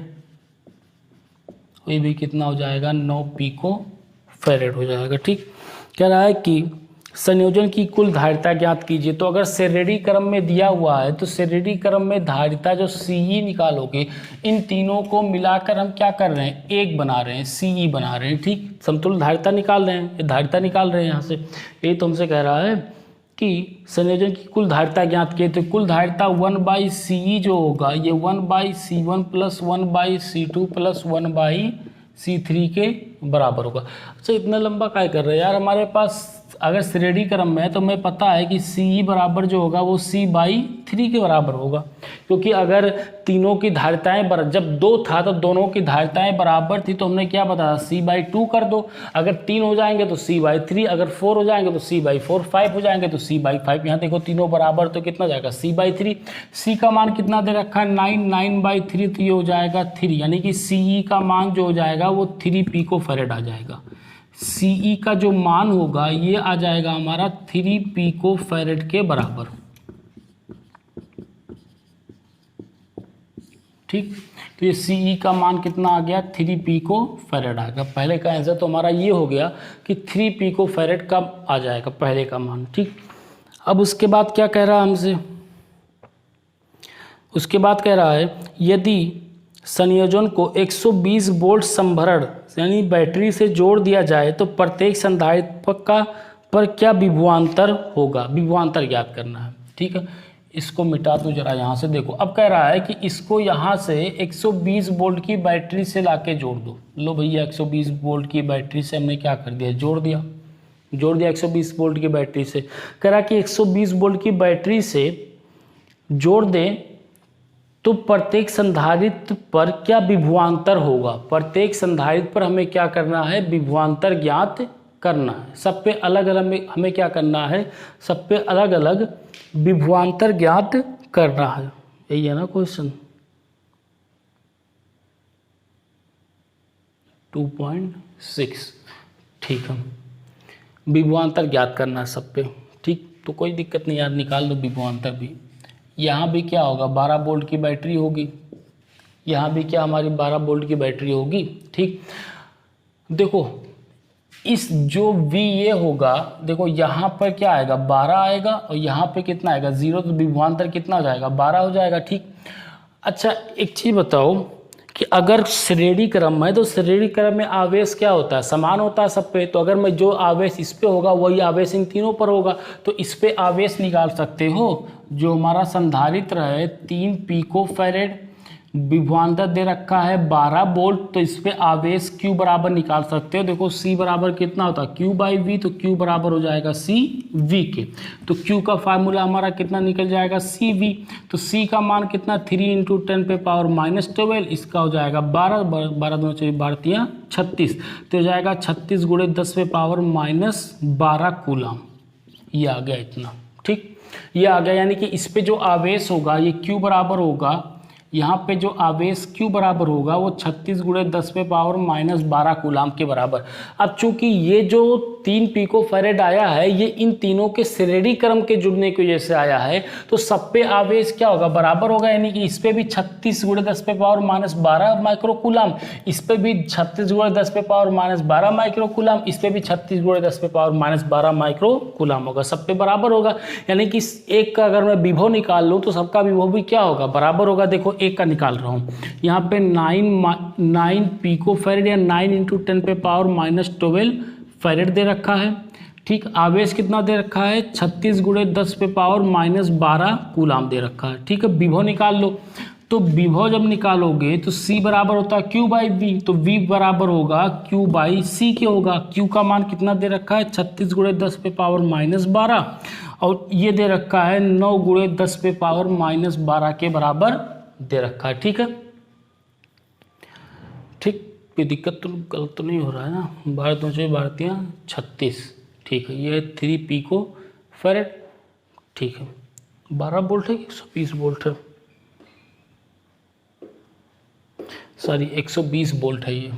ये भी कितना हो जाएगा, 9 पिकोफैरेड हो जाएगा। ठीक, कह रहा है कि संयोजन की कुल धारिता ज्ञात कीजिए। तो अगर श्रेणी क्रम में दिया हुआ है तो श्रेणी क्रम में धारिता जो CE निकालोगे, इन तीनों को मिलाकर हम क्या कर रहे हैं, एक बना रहे हैं, CE बना रहे हैं। ठीक, समतुल्य धारिता निकाल रहे हैं, ये धारिता निकाल रहे हैं यहाँ से। यही तो हमसे कह रहा है कि संयोजन की कुल धारिता ज्ञात किए, तो कुल धारिता 1/CE जो होगा ये 1/C1 plus 1/C2 plus 1/C3 के बराबर होगा। अच्छा इतना लंबा काय कर रहे हैं यार, हमारे पास अगर श्रेणी क्रम में है तो हमें पता है कि CE बराबर जो होगा वो C/3 के बराबर होगा, क्योंकि अगर तीनों की धारिताएं जब 2 था तो दोनों की धारिताएं बराबर थी, तो हमने क्या बताया, C/2 कर दो। अगर 3 हो जाएंगे तो C/3, अगर 4 हो जाएंगे तो C/4, 5 हो जाएंगे तो C/5। यहाँ देखो तीनों बराबर तो कितना जाएगा, C/3। C का मान कितना दे रखा है, 9/3, तो ये हो जाएगा 3, यानी कि CE का मान जो हो जाएगा वो 3 पिकोफैरेड आ जाएगा। CE का जो मान होगा ये आ जाएगा हमारा 3 पिकोफैरेड के बराबर। ठीक, तो ये CE का मान कितना आ गया, 3 पिकोफैरेड आ गया। पहले का आंसर तो हमारा ये हो गया कि 3 पिकोफैरेड का आ जाएगा पहले का मान। ठीक, अब उसके बाद क्या कह रहा है हमसे, उसके बाद कह रहा है यदि संयोजन को 120 वोल्ट संभरण यानी बैटरी से जोड़ दिया जाए तो प्रत्येक संधारित्र का पर क्या विभवांतर होगा, विभवांतर ज्ञात करना है। ठीक है, इसको मिटा दो जरा यहाँ से। देखो अब कह रहा है कि इसको यहाँ से 120 वोल्ट की बैटरी से लाके जोड़ दो। लो भैया 120 वोल्ट की बैटरी से हमने क्या कर दिया, जोड़ दिया 120 वोल्ट की बैटरी से। कह रहा कि 120 वोल्ट की बैटरी से जोड़ दें तो प्रत्येक संधारित्र पर क्या विभवांतर होगा, प्रत्येक संधारित्र पर हमें क्या करना है, विभवांतर ज्ञात करना है। सब पे अलग अलग हमें क्या करना है, सब पे अलग अलग विभवांतर ज्ञात करना है। यही है ना क्वेश्चन 2.6। ठीक है, विभवांतर ज्ञात करना है सब पे। ठीक, तो कोई दिक्कत नहीं यार, निकाल लो विभवांतर भी। यहाँ भी क्या होगा, 12 वोल्ट की बैटरी होगी, यहाँ भी क्या हमारी 12 वोल्ट की बैटरी होगी। ठीक, देखो इस जो V ये होगा, देखो यहाँ पर क्या आएगा, 12 आएगा और यहाँ पे कितना आएगा, 0, तो विभवांतर कितना हो जाएगा, 12 हो जाएगा। ठीक, अच्छा एक चीज़ बताओ कि अगर श्रेणी क्रम है तो श्रेणी क्रम में आवेश क्या होता है, समान होता है सब पे। तो अगर मैं जो आवेश इस पे होगा वही आवेश इन तीनों पर होगा, तो इस पे आवेश निकाल सकते हो। जो हमारा संधारित्र है 3 पिकोफैरेड, विभवांतर दे रखा है 12 वोल्ट, तो इस पे आवेश Q बराबर निकाल सकते हो। देखो C बराबर कितना होता है Q/V, तो Q बराबर हो जाएगा CV के। तो Q का फार्मूला हमारा कितना निकल जाएगा CV। तो C का मान कितना 3 × 10⁻⁻12, इसका हो जाएगा 12, 12 दूनी 12 36, तो हो जाएगा 36 × 10⁻⁻12 कूलम। ये आ गया इतना, ठीक, ये आ गया। यानी कि इस पे जो आवेश होगा ये Q बराबर होगा, यहाँ पे जो आवेश Q बराबर होगा वो 36 × 10⁻⁻12 कूलाम के बराबर। अब चूंकि ये जो 3 पिकोफैरेड आया है ये इन तीनों के श्रेणी क्रम के जुड़ने की वजह से आया है, तो सब पे आवेश क्या होगा, बराबर होगा। यानी कि इस पे भी 36 × 10⁻12 माइक्रो कूलाम, इस पे भी 36 × 10⁻12 माइक्रो कूलाम, इस पे भी 36 × 10⁻12 माइक्रो कूलाम होगा, सब पे बराबर होगा। यानी कि एक का अगर मैं विभव निकाल लूँ तो सबका विभव भी क्या होगा, बराबर होगा। देखो एक का निकाल रहा हूँ, यहाँ पे 9 पिकोफैरेड या 9 × 10⁻12 फैरेड दे रखा है, ठीक। आवेश कितना दे रखा है 36 × 10⁻12 कूलाम दे रखा है, ठीक है। विभव निकाल लो, तो विभव जब निकालोगे तो C बराबर होता है Q/V, तो V बराबर होगा Q/C के होगा। Q का मान कितना दे रखा है 36 × 10⁻12 और ये दे रखा है 9 × 10⁻12 के बराबर दे रखा है, ठीक है। ठीक, कोई दिक्कत तो गलत तो नहीं हो रहा है ना। 12 दूनी 12 36, ठीक है। ये 3 पिकोफैरेड, ठीक है। 12 वोल्ट है कि 120 वोल्ट है, सॉरी 120 वोल्ट है, ये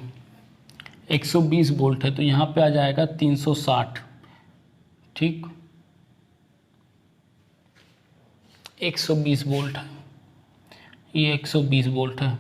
120 वोल्ट है, तो यहाँ पे आ जाएगा 360, ठीक। 120 वोल्ट है, ये 120 वोल्ट है,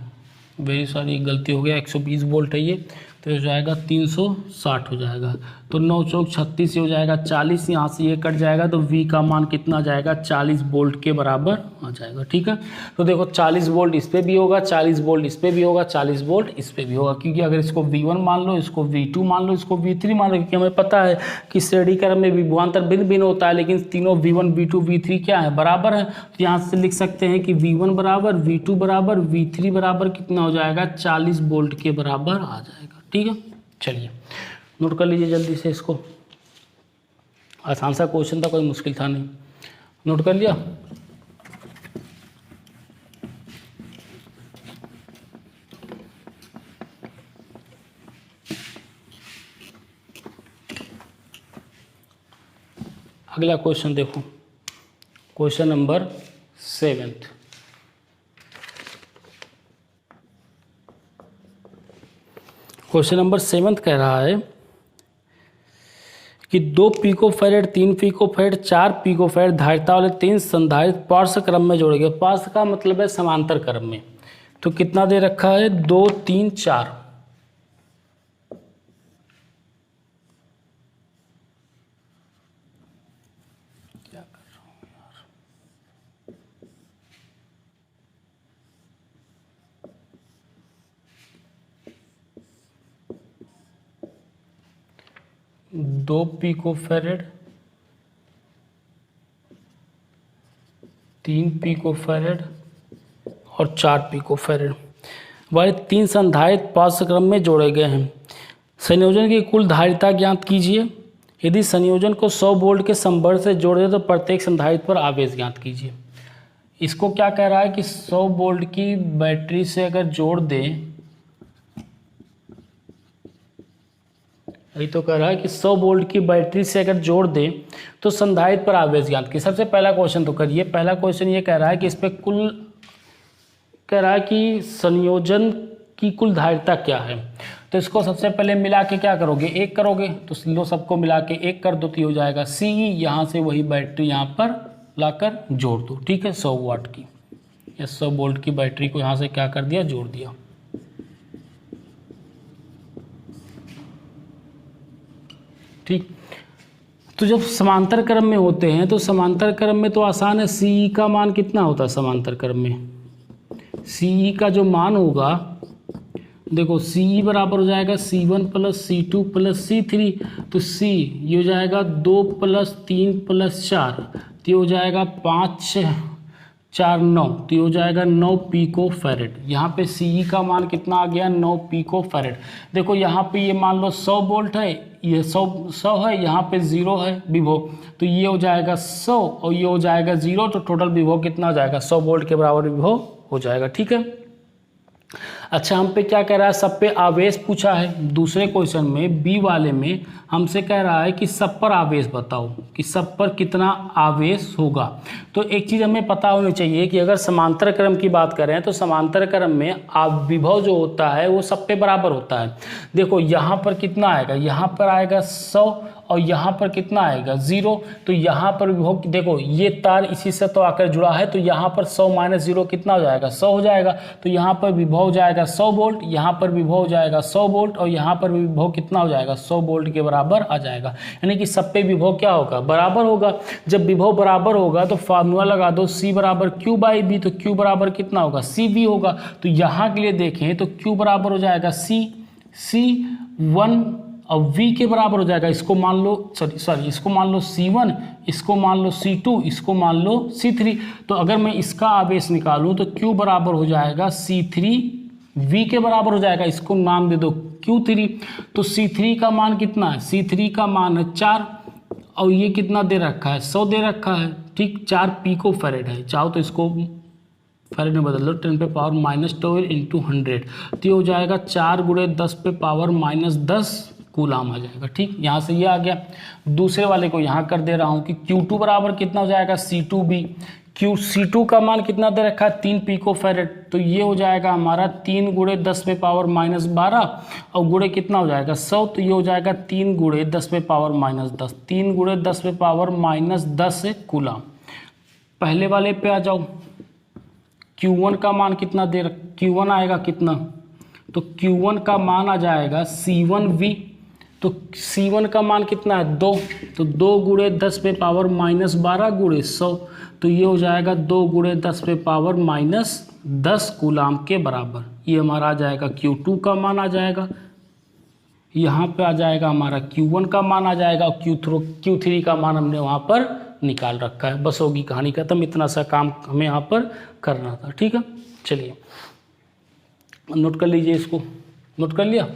वेरी सॉरी गलती हो गया, 120 वोल्ट है ये, तो हो जाएगा 360 हो जाएगा। तो 9 चौक 36 हो जाएगा 40, यहाँ से ये कट जाएगा तो V का मान कितना आ जाएगा 40 वोल्ट के बराबर आ जाएगा, ठीक है। तो देखो 40 वोल्ट इस पर भी होगा, 40 वोल्ट इस पर भी होगा, 40 वोल्ट इस पर भी होगा, क्योंकि अगर इसको V1 मान लो, इसको V2 मान लो, इसको V3 मान लो, क्योंकि हमें पता है कि श्रेणी क्रम में विभवांतर भिन्न भिन्न होता है, लेकिन तीनों V1 V2 V3 क्या है, बराबर है। तो यहाँ से लिख सकते हैं कि V1 बराबर, V2 बराबर, V3 बराबर कितना हो जाएगा 40 वोल्ट के बराबर आ जाएगा, ठीक है। चलिए नोट कर लीजिए जल्दी से इसको, आसान सा क्वेश्चन था, कोई मुश्किल था नहीं। नोट कर लिया। अगला क्वेश्चन देखो, क्वेश्चन नंबर 7। क्वेश्चन नंबर 7 कह रहा है कि 2 पिकोफैरेड, 3 पिकोफैरेड, 4 पिकोफैरेड धारिता वाले 3 संधारित्र पार्श्व क्रम में जोड़े गए। पार्श्व का मतलब है समांतर क्रम में। तो कितना दे रखा है 2 3 4, क्या कर रहा हूँ यार, दो पिकोफैरेड, 3 पिकोफैरेड और 4 पिकोफैरेड वाले 3 संधारित्र पार्श्व क्रम में जोड़े गए हैं। संयोजन की कुल धारिता ज्ञात कीजिए। यदि संयोजन को 100 वोल्ट के संवर्ध से जोड़ दें तो प्रत्येक संधारित्र पर आवेश ज्ञात कीजिए। इसको क्या कह रहा है कि 100 वोल्ट की बैटरी से अगर जोड़ दें, यही तो कह रहा है कि 100 वोल्ट की बैटरी से अगर जोड़ दें तो संधारित्र पर आवेश ज्ञात कीजिए। सबसे पहला क्वेश्चन तो करिए। पहला क्वेश्चन ये कह रहा है कि इस पे कुल, कह रहा है कि संयोजन की कुल धारिता क्या है। तो इसको सबसे पहले मिला के क्या करोगे, 1 करोगे, तो लो सबको मिला के 1 कर दो तो ये हो जाएगा CE। यहाँ से वही बैटरी यहाँ पर लाकर जोड़ दो, ठीक है। 100 वाट की या 100 वोल्ट की बैटरी को यहाँ से क्या कर दिया, जोड़ दिया, ठीक। तो जब समांतर क्रम में होते हैं तो समांतर क्रम में तो आसान है, CE का मान कितना होता है समांतर क्रम में, CE का जो मान होगा देखो C बराबर हो जाएगा C1 plus C2 plus C3, तो C ये हो जाएगा 2 प्लस 3 प्लस 4, तो ये हो जाएगा 5 4 9, तो ये हो जाएगा 9 पिको फैरेड। यहाँ पे CE का मान कितना आ गया 9 पिको फैरेड। देखो यहाँ पे ये मान लो 100 वोल्ट है, ये 100 है, यहाँ पे 0 है विभव, तो ये हो जाएगा 100 और ये हो जाएगा 0, तो टोटल विभव कितना हो जाएगा 100 वोल्ट के बराबर विभव हो जाएगा। ठीक है। अच्छा, हम पे क्या कह रहा है, सब पे आवेश पूछा है। दूसरे क्वेश्चन में बी वाले में हमसे कह रहा है कि सब पर आवेश बताओ, कि सब पर कितना आवेश होगा। तो एक चीज़ हमें पता होनी चाहिए कि अगर समांतर क्रम की बात करें तो समांतर क्रम में विभव जो होता है वो सब पे बराबर होता है। देखो यहाँ पर कितना आएगा, यहाँ पर आएगा 100 और यहाँ पर कितना आएगा 0, तो यहाँ पर विभव देखो ये तार इसी से तो आकर जुड़ा है, तो यहाँ पर 100 माइनस 0 कितना हो जाएगा 100 हो जाएगा, तो यहाँ पर विभव हो जाएगा 100 वोल्ट, यहाँ पर विभव हो जाएगा 100 वोल्ट और यहाँ पर विभव कितना हो जाएगा 100 वोल्ट के बराबर आ जाएगा। यानी कि सब पे विभव क्या होगा, बराबर होगा। जब विभव बराबर होगा तो फार्मूला लगा दो C बराबर Q बाई बी, तो Q बराबर कितना होगा CV होगा। तो यहाँ के लिए देखें तो Q बराबर हो जाएगा C1 और V के बराबर हो जाएगा, इसको मान लो इसको मान लो C1, इसको मान लो C2, इसको मान लो C3। तो अगर मैं इसका आवेश निकालूं तो Q बराबर हो जाएगा C3, V के बराबर हो जाएगा, इसको नाम दे दो Q3। तो C3 का मान कितना है, C3 का मान है 4 और ये कितना दे रखा है 100 दे रखा है। ठीक, 4 पिको फैरेड है, चाहो तो इसको फैरेड में बदल लो, 10 पे पावर -12 इंटू 100, तो ये हो जाएगा 4 गुणे 10 पे पावर -10 कूलाम आ जाएगा। ठीक, यहाँ से ये आ गया। दूसरे वाले को यहाँ कर दे रहा हूँ कि Q2 बराबर कितना हो जाएगा C2B। C2 का मान कितना दे रखा है 3 पिको फैरेड, तो ये हो जाएगा हमारा 3 गुणे 10 पे पावर -12 और गुणे कितना हो जाएगा 100, तो ये हो जाएगा 3 गुणे 10 पे पावर -10, 3 गुणे 10 पे पावर -10 कूलाम। पहले वाले पे आ जाओ, Q1 का मान कितना दे Q1 आएगा कितना, तो Q1 का मान आ जाएगा C1V, तो C1 का मान कितना है 2, तो 2 गुणे 10 पे पावर -12 गुणे 100, तो ये हो जाएगा 2 गुणे 10 पे पावर -10 कूलाम के बराबर। ये हमारा आ जाएगा Q2 का मान आ जाएगा, यहाँ पे आ जाएगा हमारा Q1 का मान आ जाएगा और Q3 का मान हमने वहाँ पर निकाल रखा है। बस होगी कहानी खत्म, इतना सा काम हमें यहाँ पर करना था। ठीक है, चलिए नोट कर लीजिए, इसको नोट कर लिया।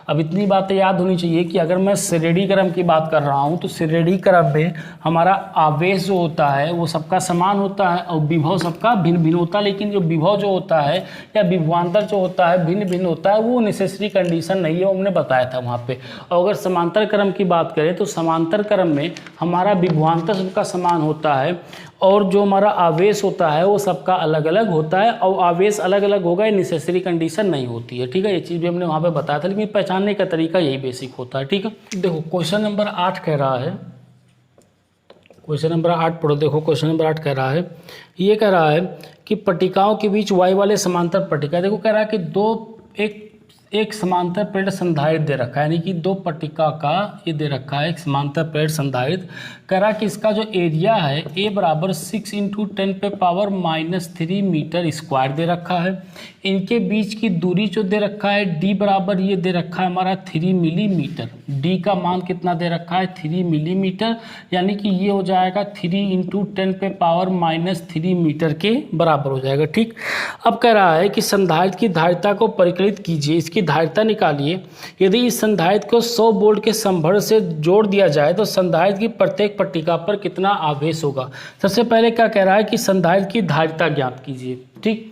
अब इतनी बातें याद होनी चाहिए कि अगर मैं श्रेणी क्रम की बात कर रहा हूँ तो श्रेणी क्रम में हमारा आवेश जो होता है वो सबका समान होता है और विभव सबका भिन्न भिन्न होता है, लेकिन जो विभव जो होता है या विभवांतर जो होता है भिन्न भिन्न होता है, वो नेसेसरी कंडीशन नहीं है, वो हमने बताया था वहाँ पे। और अगर समांतर क्रम की बात करें तो समांतर क्रम में हमारा विभवांतर सबका समान होता है और जो हमारा आवेश होता है वो सबका अलग अलग होता है, और आवेश अलग अलग होगा ये नेसेसरी कंडीशन नहीं होती है। ठीक है, ये चीज़ भी हमने वहाँ पे बताया था, लेकिन पहचानने का तरीका यही बेसिक होता है। ठीक है, देखो क्वेश्चन नंबर 8 कह रहा है, क्वेश्चन नंबर 8 पढ़ो। देखो क्वेश्चन नंबर 8 कह रहा है, ये कह रहा है कि पट्टिकाओं के बीच वाई वाले समांतर पट्टिका, देखो कह रहा है कि एक समांतर प्लेट संधारित्र दे रखा है, यानी कि 2 पट्टिका का ये दे रखा है एक समांतर प्लेट संधारित्र। कह रहा है कि इसका जो एरिया है ए बराबर 6 × 10 पे पावर -3 मीटर स्क्वायर दे रखा है। इनके बीच की दूरी जो दे रखा है डी बराबर ये दे रखा है हमारा 3 मिलीमीटर। डी का मान कितना दे रखा है 3 मिलीमीटर, यानी कि ये हो जाएगा 3 × 10 पे पावर -3 मीटर के बराबर हो जाएगा। ठीक, अब कह रहा है कि संधारित्र की धारिता को परिकलित कीजिए, इसकी धारिता निकालिए। यदि इस संधारित्र को 100 वोल्ट के संभर से जोड़ दिया जाए तो संधारित्र की प्रत्येक पट्टिका पर कितना आवेश होगा। सबसे पहले क्या कह रहा है कि संधारित्र की धारिता ज्ञात कीजिए। ठीक,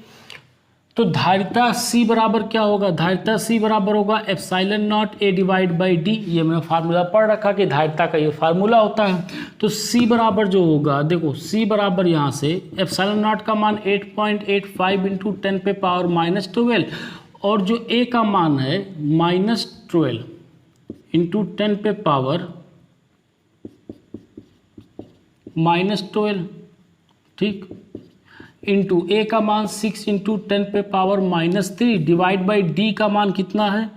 तो धारिता C बराबर क्या होगा, धारिता C बराबर होगा ε0 A डिवाइड बाई डी। ये मैंने फार्मूला पढ़ रखा कि धारिता का ये फार्मूला होता है। तो C बराबर जो होगा, देखो C बराबर यहाँ से ε0 का मान 8.85 × 10 पे पावर -12 और जो A का मान है -12 × 10 पे पावर -12, ठीक, इंटू A का मान 6 × 10 पे पावर -3 डिवाइड बाई D का मान कितना है,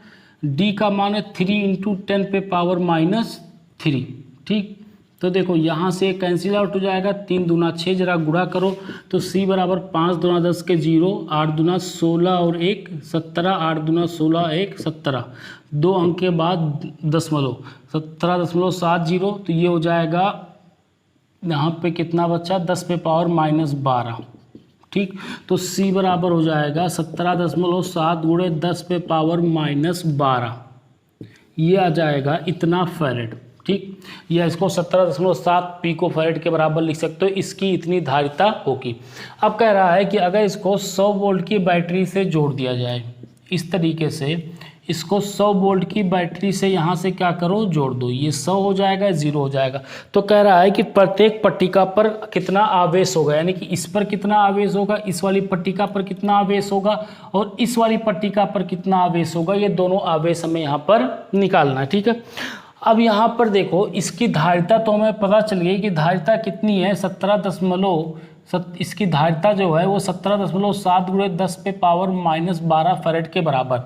D का मान है 3 × 10 पे पावर -3। ठीक, तो देखो यहाँ से कैंसिल आउट हो जाएगा, 3 दूना 6, जरा गुणा करो तो C बराबर 5 दूना 10 के 0, 8 दूना 16 और 1 17, 8 दूना 16 1 17, 2 अंक के बाद दशमलव 17.70, तो ये हो जाएगा यहाँ पे कितना बचा 10 पे पावर -12, ठीक। तो C बराबर हो जाएगा 17.7 गुणे 10 पे पावर -12, ये आ जाएगा इतना फैरेड, ठीक। या इसको 17.7 पिको फैरेड के बराबर लिख सकते हो, इसकी इतनी धारिता होगी। अब कह रहा है कि अगर इसको 100 वोल्ट की बैटरी से जोड़ दिया जाए, इस तरीके से इसको 100 वोल्ट की बैटरी से यहाँ से क्या करो जोड़ दो, ये 100 हो जाएगा, 0 हो जाएगा। तो कह रहा है कि प्रत्येक पट्टिका पर कितना आवेश होगा, यानी कि इस पर कितना आवेश होगा, इस वाली पट्टिका पर कितना आवेश होगा और इस वाली पट्टिका पर कितना आवेश होगा, ये दोनों आवेश हमें यहाँ पर निकालना है, ठीक है। अब यहाँ पर देखो इसकी धारिता तो हमें पता चल गई कि धारिता कितनी है, इसकी धारिता जो है वो 17.7 गुणे 10 पे पावर -12 फैरेड के बराबर।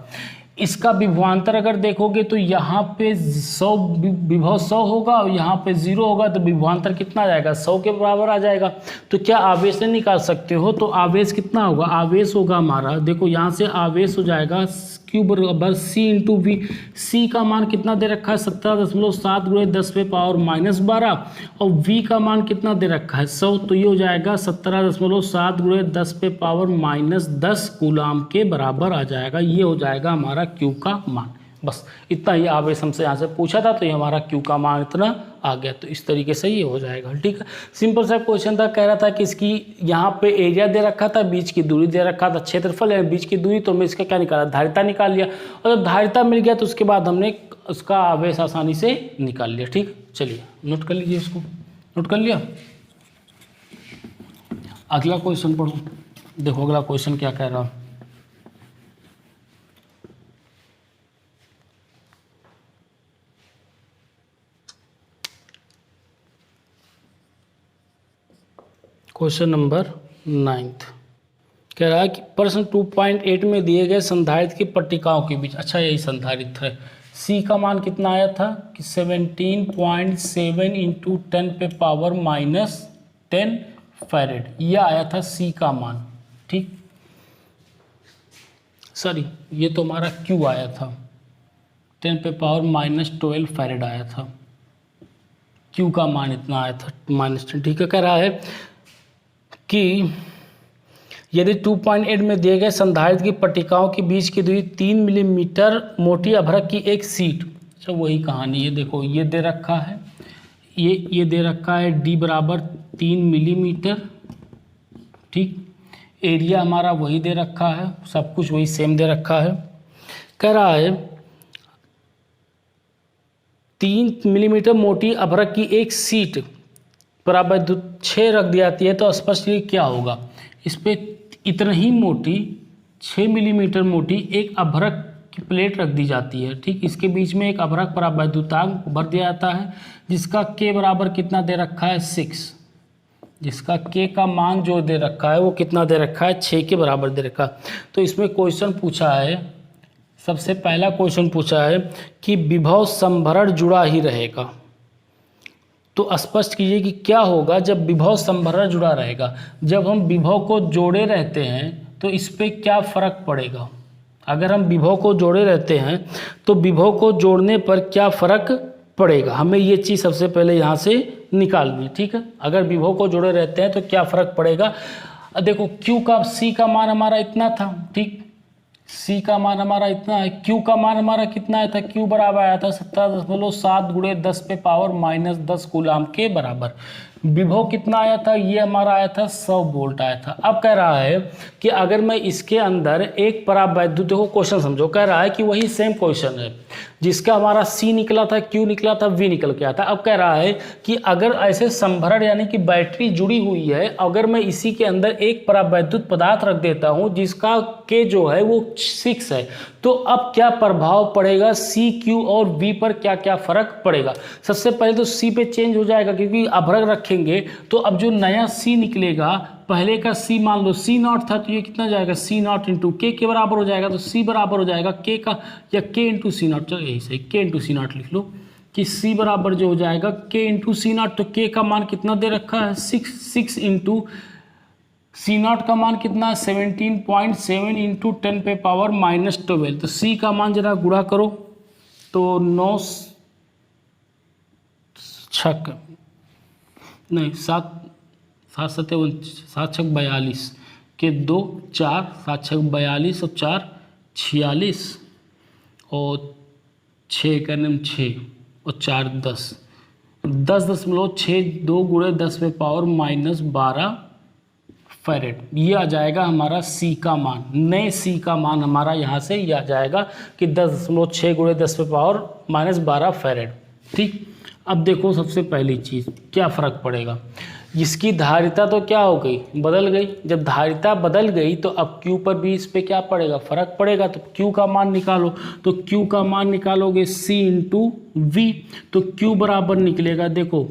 इसका विभवांतर अगर देखोगे तो यहाँ पे 100 विभव 100 होगा और यहाँ पे 0 होगा, तो विभवांतर कितना आ जाएगा 100 के बराबर आ जाएगा। तो क्या आवेश नहीं निकाल सकते हो, तो आवेश कितना होगा, आवेश होगा हमारा, देखो यहाँ से आवेश हो जाएगा Q बराबर C इंटू वी। C का मान कितना दे रखा है 17.7 गुणे 10 पे पावर -12 और V का मान कितना दे रखा है 100, तो ये हो जाएगा 17.7 गुणे 10 पे पावर -10 कूलाम के बराबर आ जाएगा। ये हो जाएगा हमारा Q का मान। बस इतना ही आवेश हमसे यहाँ से पूछा था, तो ये हमारा Q का मान इतना आ गया। तो इस तरीके से ये हो जाएगा, ठीक है। सिंपल सा क्वेश्चन था, कह रहा था कि इसकी यहाँ पे एरिया दे रखा था, बीच की दूरी दे रखा था, क्षेत्रफल है बीच की दूरी, तो हमने इसका क्या निकाला, धारिता निकाल लिया। और जब धारिता मिल गया तो उसके बाद हमने उसका आवेश आसानी से निकाल लिया, ठीक। चलिए नोट कर लीजिए, इसको नोट कर लिया। अगला क्वेश्चन पढ़ो, देखो अगला क्वेश्चन क्या कह रहा है। क्वेश्चन नंबर 9 कह रहा है कि प्रश्न 2.8 में दिए गए संधारित्र की पट्टिकाओं के बीच, अच्छा यही संधारित्र है, C का मान कितना आया था कि 17.7 इंटू 10 पे पावर -10 फैरेड, यह आया था C का मान, ठीक। सॉरी ये तो हमारा Q आया था, 10 पे पावर -12 फैरेड आया था, Q का मान इतना आया था -10, ठीक है। कह रहा है कि यदि 2.8 में दिए गए संधारित्र की पट्टिकाओं के बीच की दूरी 3 मिलीमीटर मोटी अभ्रक की एक सीट, अच्छा वही कहानी है, देखो ये दे रखा है, ये दे रखा है D बराबर 3 मिलीमीटर, ठीक। एरिया हमारा वही दे रखा है, सब कुछ वही सेम दे रखा है। कह रहा है 3 मिलीमीटर मोटी अभ्रक की एक सीट पर आप 6 रख दी जाती है, तो स्पष्ट क्या होगा, इस पे इतना ही मोटी 6 मिलीमीटर मोटी एक अभ्रक की प्लेट रख दी जाती है, ठीक। इसके बीच में एक अभ्रक पर वैद्युतांक भर दिया जाता है, जिसका K बराबर कितना दे रखा है 6, जिसका K का मान जो दे रखा है वो कितना दे रखा है 6 के बराबर दे रखा। तो इसमें क्वेश्चन पूछा है, सबसे पहला क्वेश्चन पूछा है कि विभव संभरण जुड़ा ही रहेगा, तो स्पष्ट कीजिए कि क्या होगा जब विभव संभरण जुड़ा रहेगा। जब हम विभव को जोड़े रहते हैं तो इस पे क्या फ़र्क पड़ेगा, अगर हम विभव को जोड़े रहते हैं तो विभव को जोड़ने पर क्या फ़र्क पड़ेगा, हमें ये चीज़ सबसे पहले यहाँ से निकालनी है, ठीक है। अगर विभव को जोड़े रहते हैं तो क्या फ़र्क पड़ेगा, देखो C का मान हमारा इतना था, ठीक, C का मान हमारा इतना है, Q का मान हमारा कितना आया था, Q बराबर आया था 17.7 गुणे 10 पे पावर -10 कूलाम के बराबर। विभव कितना आया था, ये हमारा आया था 100 वोल्ट आया था। अब कह रहा है कि अगर मैं इसके अंदर एक परावैद्युत, देखो क्वेश्चन समझो, कह रहा है कि वही सेम क्वेश्चन है, जिसका हमारा C निकला था, Q निकला था, V निकल के आया था। अब कह रहा है कि अगर ऐसे संभरण यानी कि बैटरी जुड़ी हुई है, अगर मैं इसी के अंदर एक परावैद्युत पदार्थ रख देता हूँ जिसका K जो है वो 6 है, तो अब क्या प्रभाव पड़ेगा C, Q और V पर, क्या क्या फ़र्क पड़ेगा। सबसे पहले तो C पे चेंज हो जाएगा, क्योंकि अभ्रक रखेंगे तो अब जो नया C निकलेगा, पहले का C मान लो C0 था, तो ये कितना जाएगा C0 इंटू K के बराबर हो जाएगा, तो C बराबर हो जाएगा K का, या K इंटू C0, चलो यही सही, K इंटू C0 लिख लो, कि C बराबर जो हो जाएगा K इंटू सी नॉट। तो K का मान कितना दे रखा है 6 इंटू सी नॉट का मान कितना है 17.7 इंटू 10 पे पावर -12। तो C का मान जरा गुणा करो तो 9 छक नहीं 7 7 7 42 के 2 4 7 42 और 4 46 और 6 करने में 6 और 4 10 10.6 2 गुणे 10 पे पावर -12 फैरेड। ये आ जाएगा हमारा C का मान। नए C का मान हमारा यहाँ से ये आ जाएगा कि 10.6 गुणे 10 पे पावर -12 फैरेड। ठीक, अब देखो सबसे पहली चीज़ क्या फ़र्क पड़ेगा। इसकी धारिता तो क्या हो गई, बदल गई। जब धारिता बदल गई तो अब Q पर भी इस पर क्या पड़ेगा, फ़र्क पड़ेगा। तो Q का मान निकालो। तो Q का मान निकालोगे C इंटू V। तो Q बराबर निकलेगा, देखो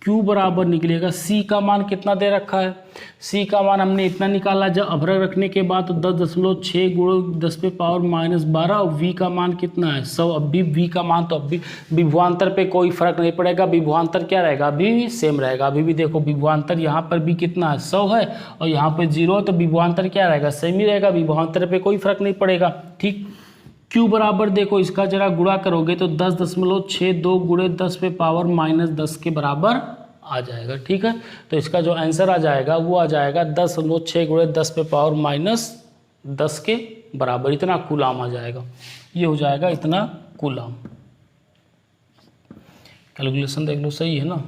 Q बराबर निकलेगा, C का मान कितना दे रखा है, C का मान हमने इतना निकाला जब अभ्रक रखने के बाद, तो 10.6 गुणे 10 पे पावर -12 और V का मान कितना है 100। अब भी V का मान तो अब भी विभवांतर पे कोई फर्क नहीं पड़ेगा, विभवांतर क्या रहेगा, अभी भी सेम रहेगा। अभी भी देखो विभवांतर यहाँ पर भी कितना है 100 है और यहाँ पर 0 है, तो विभवांतर क्या रहेगा, सेम ही रहेगा, विभवांतर पे कोई फर्क नहीं पड़ेगा। ठीक, Q बराबर देखो इसका जरा गुणा करोगे तो 10.62 गुणे 10 पे पावर -10 के बराबर आ जाएगा। ठीक है, तो इसका जो आंसर आ जाएगा वो आ जाएगा 10.6 गुणे 10 पे पावर -10 के बराबर। इतना कूलाम आ जाएगा, ये हो जाएगा इतना कूलाम। कैलकुलेशन देख लो, सही है ना।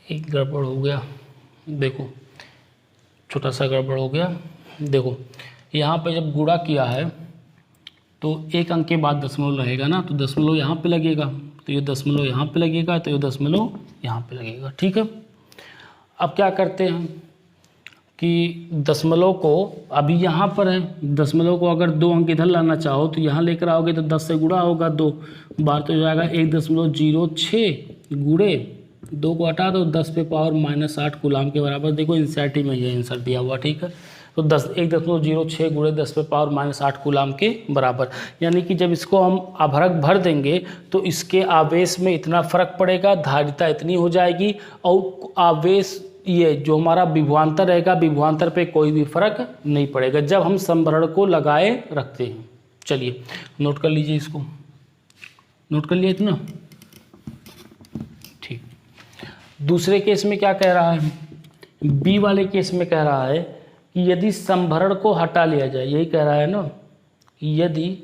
एक गड़बड़ हो गया, देखो छोटा सा गड़बड़ हो गया। देखो यहाँ पे जब गुणा किया है तो एक अंक के बाद दशमलव रहेगा ना, तो दशमलव यहाँ पे लगेगा, तो ये दशमलव यहाँ पे लगेगा, तो ये दशमलव यहाँ पे लगेगा। ठीक है, अब क्या करते हैं कि दशमलव को अभी यहाँ पर है, दशमलव को अगर 2 अंक इधर लाना चाहो तो यहाँ लेकर आओगे तो 10 से गुणा होगा 2 बार, तो हो जाएगा 1.06 गुणे 2 को हटा दो 10 पे पावर -8 कूलाम के बराबर। देखो एनसीईआरटी में ये आंसर दिया हुआ। ठीक है, तो 1.06 गुणे 10 पे पावर -8 कूलाम के बराबर। यानी कि जब इसको हम अभ्रक भर देंगे तो इसके आवेश में इतना फर्क पड़ेगा, धारिता इतनी हो जाएगी, और आवेश ये जो हमारा विभवांतर रहेगा, विभवांतर पे कोई भी फर्क नहीं पड़ेगा जब हम संभरण को लगाए रखते हैं। चलिए नोट कर लीजिए, इसको नोट कर लिया इतना। ठीक, दूसरे केस में क्या कह रहा है, बी वाले केस में कह रहा है कि यदि संभरण को हटा लिया जाए, यही कह रहा है ना, यदि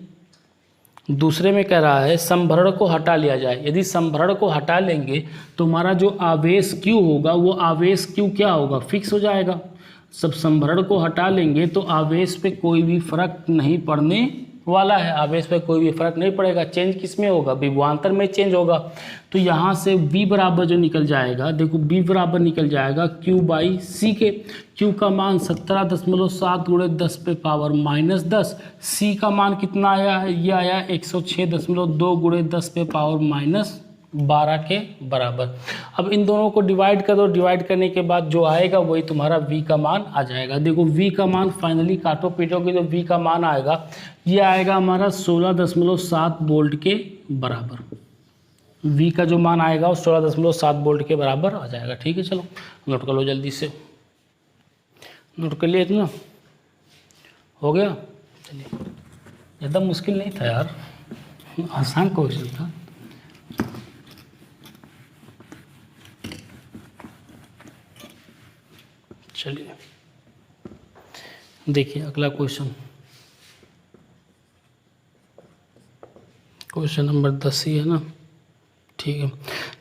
दूसरे में कह रहा है संभरण को हटा लिया जाए। यदि संभरण को हटा लेंगे तो हमारा जो आवेश Q होगा वो आवेश Q क्या होगा, फिक्स हो जाएगा। सब संभरण को हटा लेंगे तो आवेश पे कोई भी फर्क नहीं पड़ने वाला है, आवेश पे कोई भी फर्क नहीं पड़ेगा। चेंज किस में होगा, विभवांतर में चेंज होगा। तो यहाँ से V बराबर जो निकल जाएगा, देखो V बराबर निकल जाएगा Q बाई C के। Q का मान 17.7 गुणे 10 पे पावर -10। C का मान कितना आया है, ये आया 106.2 गुणे 10 पे पावर -12 के बराबर। अब इन दोनों को डिवाइड कर दो, डिवाइड करने के बाद जो आएगा वही तुम्हारा V का मान आ जाएगा। देखो V का मान फाइनली काटो पीटोगे तो V का मान आएगा, ये आएगा हमारा 16.7 वोल्ट के बराबर। V का जो मान आएगा वो 16.7 वोल्ट के बराबर आ जाएगा। ठीक है, चलो नोट कर लो जल्दी से। नोट कर लिया इतना, हो गया। चलिए, ज़्यादा मुश्किल नहीं था यार, आसान क्वेश्चन था। चलिए देखिए अगला क्वेश्चन, क्वेश्चन नंबर 10 ही है ना। ठीक है,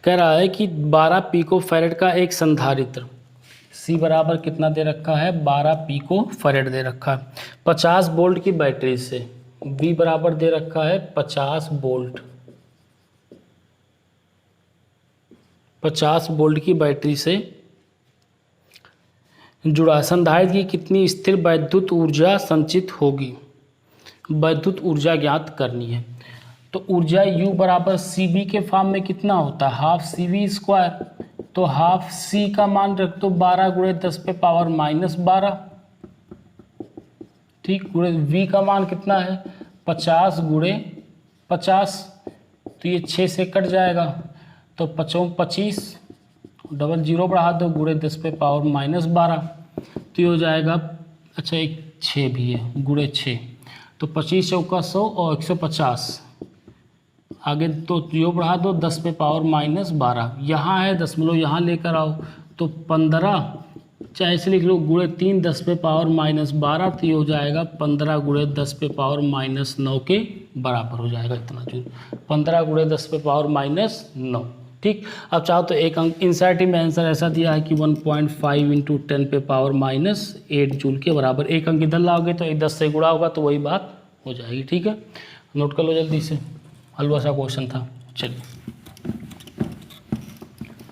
कह रहा है कि 12 पिको फैरेड का एक संधारित्र, C बराबर कितना दे रखा है, 12 पिको फैरेड दे रखा है 50 वोल्ट की बैटरी से। B बराबर दे रखा है 50 वोल्ट, 50 वोल्ट की बैटरी से जुड़ा संधारित्र की कितनी स्थिर वैद्युत ऊर्जा संचित होगी, वैद्युत ऊर्जा ज्ञात करनी है। तो ऊर्जा U बराबर CB के फॉर्म में कितना होता है, हाफ CV²। तो हाफ C का मान रख दो 12 गुणे 10 पे पावर -12 ठीक, गुणे v का मान कितना है 50 गुणे 50, तो ये 6 से कट जाएगा, तो 5 25, डबल जीरो बढ़ा दो, गुणे 10 पे पावर -12, तो ये हो जाएगा, अच्छा एक 6 भी है, गुणे 6, तो 25 चौका 100 और 150, आगे तो यो बढ़ा दो 10 पे पावर -12, यहाँ है दशमलव यहाँ लेकर आओ, तो 15, चाहे इसे लिख लो गुणे 3 10 पे पावर -12, तो ये हो जाएगा 15 गुणे 10 पे पावर -9 के बराबर हो जाएगा, इतना जूल, 15 गुणे 10 पे पावर -9। ठीक, अब चाहो तो एक अंक इंसर्टिंग में आंसर ऐसा दिया है कि 1.5 इंटू 10 पे पावर -8 जूल के बराबर, एक अंक इधर लाओगे तो 10 से गुणा होगा, तो वही बात हो जाएगी। ठीक है, नोट कर लो जल्दी से, हलवा सा क्वेश्चन था। चलिए,